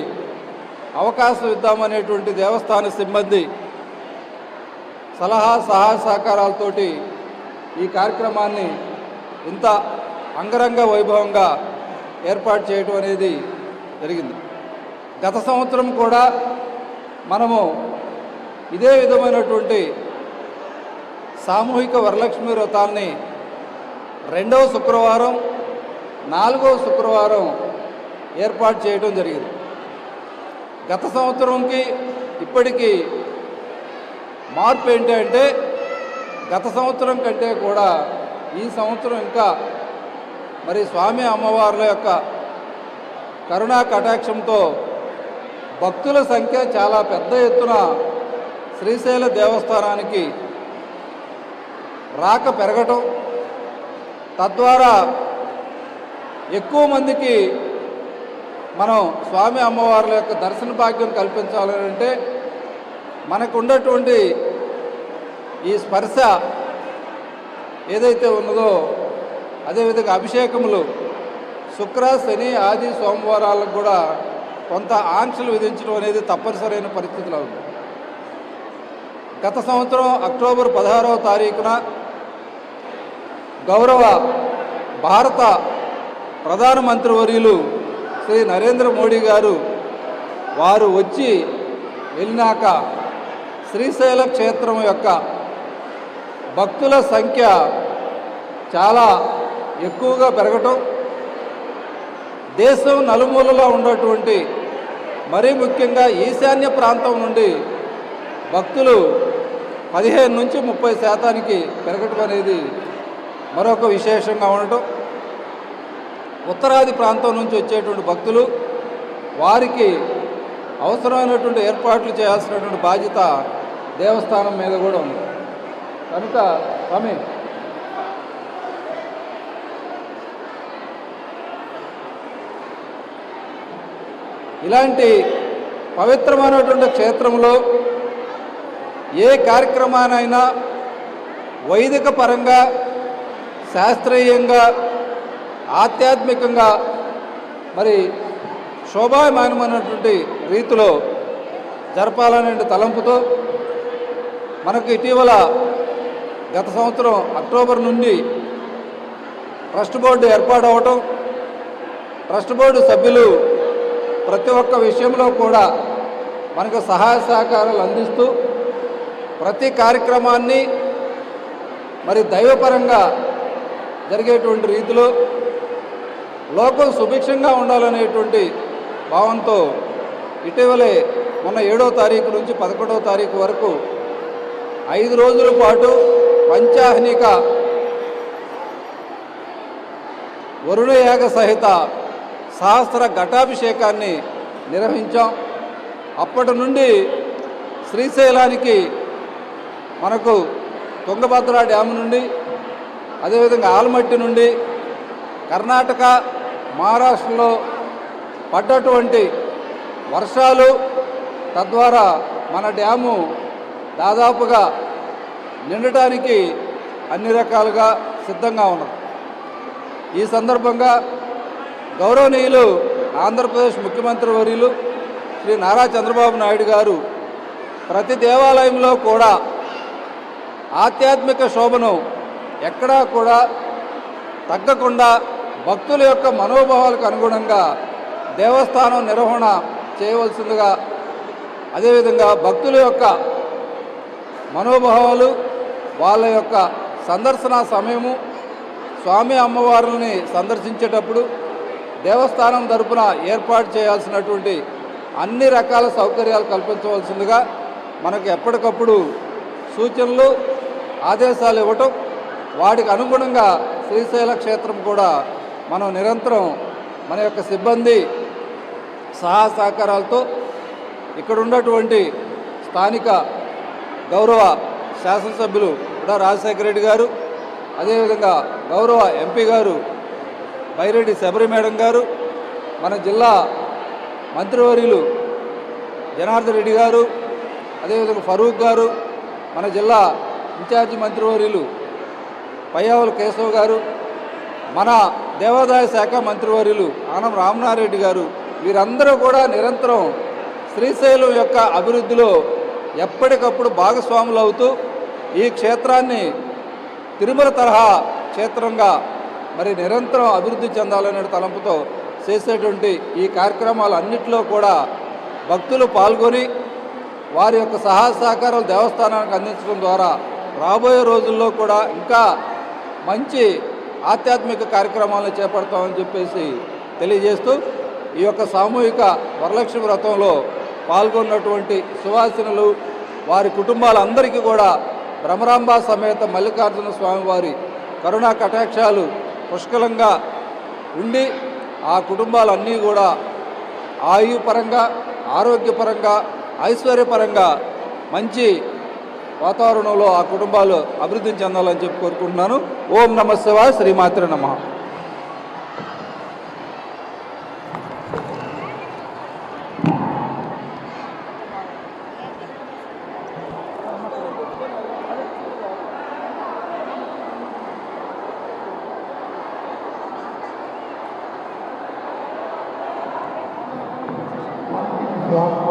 అవకాశం ఇద్దామనేటువంటి దేవస్థాన సిబ్బంది సలహా సహకారాలతోటి ఈ కార్యక్రమాన్ని ఇంత అంగరంగ వైభవంగా ఏర్పాటు చేయడం అనేది జరిగింది. గత సంవత్సరం కూడా మనము ఇదే విధమైనటువంటి సామూహిక వరలక్ష్మి వ్రతాన్ని 2వ శుక్రవారం, 4వ శుక్రవారం ఏర్పాటు చేయడం జరిగింది. గత సంవత్సరంకి ఇప్పటికీ మార్పు ఏంటి అంటే, గత సంవత్సరం కంటే కూడా ఈ సంవత్సరం ఇంకా మరి స్వామి అమ్మవార్ల యొక్క కరుణా కటాక్షంతో భక్తుల సంఖ్య చాలా పెద్ద ఎత్తున శ్రీశైల దేవస్థానానికి రాక పెరగటం, తద్వారా ఎక్కువ మందికి మనం స్వామి అమ్మవార్ల యొక్క దర్శన భాగ్యం కల్పించాలంటే మనకు ఉన్నటువంటి ఈ స్పర్శ ఏదైతే ఉన్నదో, అదేవిధంగా అభిషేకములు శుక్ర, శని, ఆది, సోమవారాలకు కూడా కొంత ఆంక్షలు విధించడం అనేది తప్పనిసరైన పరిస్థితిలో ఉంది. గత సంవత్సరం అక్టోబర్ 16వ తారీఖున గౌరవ భారత ప్రధానమంత్రి వర్యులు శ్రీ నరేంద్ర మోడీ గారు వారు వచ్చి వెళ్ళినాక శ్రీశైల క్షేత్రం యొక్క భక్తుల సంఖ్య చాలా ఎక్కువగా పెరగటం, దేశం నలుమూలలో ఉన్నటువంటి మరీ ముఖ్యంగా ఈశాన్య ప్రాంతం నుండి భక్తులు 15 నుంచి 30% పెరగటం అనేది మరొక విశేషంగా ఉండటం, ఉత్తరాది ప్రాంతం నుంచి వచ్చేటువంటి భక్తులు వారికి అవసరమైనటువంటి ఏర్పాట్లు చేయాల్సినటువంటి బాధ్యత దేవస్థానం మీద కూడా ఉంది. కనుక స్వామి ఇలాంటి పవిత్రమైనటువంటి క్షేత్రంలో ఏ కార్యక్రమానైనా వైదిక పరంగా, శాస్త్రీయంగా, ఆధ్యాత్మికంగా మరి శోభాయమానమైనటువంటి రీతిలో జరపాలనే తలంపుతో మనకు ఇటీవల గత సంవత్సరం అక్టోబర్ నుండి ట్రస్ట్ బోర్డు ఏర్పాటు అవ్వటం, ట్రస్ట్ బోర్డు సభ్యులు ప్రతి ఒక్క విషయంలో కూడా మనకు సహాయ సహకారాలు అందిస్తూ ప్రతి కార్యక్రమాన్ని మరి దైవపరంగా జరిగేటువంటి రీతిలో లోకం సుభిక్షంగా ఉండాలనేటువంటి భావంతో ఇటీవలే మొన్న 7వ తారీఖు నుంచి 11వ తారీఖు వరకు 5 రోజుల పాటు పంచాహ్నిక వరుణయాగ సహిత సహస్ర ఘటాభిషేకాన్ని నిర్వహించాం. అప్పటి నుండి శ్రీశైలానికి మనకు తుంగభద్ర డ్యాము నుండి, అదేవిధంగా ఆల్మట్టి నుండి, కర్ణాటక మహారాష్ట్రలో పడ్డటువంటి వర్షాలు తద్వారా మన డ్యాము దాదాపుగా నిండటానికి అన్ని రకాలుగా సిద్ధంగా ఉన్నది. ఈ సందర్భంగా గౌరవనీయులు ఆంధ్రప్రదేశ్ ముఖ్యమంత్రి వర్యులు శ్రీ నారా చంద్రబాబు నాయుడు గారు ప్రతి దేవాలయంలో కూడా ఆధ్యాత్మిక శోభను ఎక్కడా కూడా తగ్గకుండా భక్తుల యొక్క మనోభావాలకు అనుగుణంగా దేవస్థానం నిర్వహణ చేయవలసిందిగా, అదేవిధంగా భక్తుల యొక్క మనోభావాలు, వాళ్ళ యొక్క సందర్శన సమయము, స్వామి అమ్మవారుల్ని సందర్శించేటప్పుడు దేవస్థానం తరపున ఏర్పాటు చేయాల్సినటువంటి అన్ని రకాల సౌకర్యాలు కల్పించవలసిందిగా మనకు ఎప్పటికప్పుడు సూచనలు, ఆదేశాలు ఇవ్వటం, వాటికి అనుగుణంగా శ్రీశైల క్షేత్రం కూడా మనం నిరంతరం మన యొక్క సిబ్బంది సహాయ సహకారాలతో ఇక్కడ ఉన్నటువంటి స్థానిక గౌరవ శాసనసభ్యులు కూడా రాజశేఖర రెడ్డి గారు, అదేవిధంగా గౌరవ ఎంపీ గారు బైరెడ్డి శబరి మేడం గారు, మన జిల్లా మంత్రివర్యులు జనార్దన్ రెడ్డి గారు, అదేవిధంగా ఫరూక్ గారు, మన జిల్లా ఇన్ఛార్జి మంత్రివర్యులు పయ్యావుల కేశవ్ గారు, మన దేవాదాయ శాఖ మంత్రివర్యులు ఆనం రామనారెడ్డి గారు, వీరందరూ కూడా నిరంతరం శ్రీశైలం యొక్క అభివృద్ధిలో ఎప్పటికప్పుడు భాగస్వాములు అవుతూ ఈ క్షేత్రాన్ని తిరుమల తరహా క్షేత్రంగా మరి నిరంతరం అభివృద్ధి చెందాలనే తలంపుతో చేసేటువంటి ఈ కార్యక్రమాలన్నింటిలో కూడా భక్తులు పాల్గొని వారి యొక్క సహాయ సహకారాలు దేవస్థానానికి అందించడం ద్వారా రాబోయే రోజుల్లో కూడా ఇంకా మంచి ఆధ్యాత్మిక కార్యక్రమాలను చేపడతామని చెప్పేసి తెలియజేస్తూ ఈ యొక్క సామూహిక వరలక్ష్మి వ్రతంలో పాల్గొన్నటువంటి సువాసినులు, వారి కుటుంబాలందరికీ కూడా భ్రమరాంబ సమేత మల్లికార్జున స్వామివారి కరుణా కటాక్షాలు పుష్కలంగా ఉండి ఆ కుటుంబాలన్నీ కూడా ఆయుపరంగా, ఆరోగ్యపరంగా, ఐశ్వర్యపరంగా మంచి వాతావరణంలో ఆ కుటుంబాలు అభివృద్ధి చెందాలని చెప్పి కోరుకుంటున్నాను. ఓం నమః శివాయ, శ్రీమాత్రే నమః.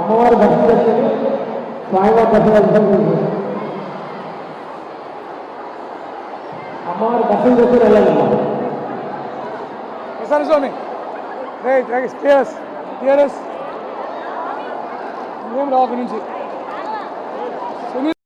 అమ్మవారి దర్శనం చేసుకుని స్వామివారి దర్శనం అమ్మవారి దర్శనం చేసుకుని వెళ్ళాలమ్మా. ప్రసన్న స్వామి టీఆర్ఎస్ ఏం రావు నుంచి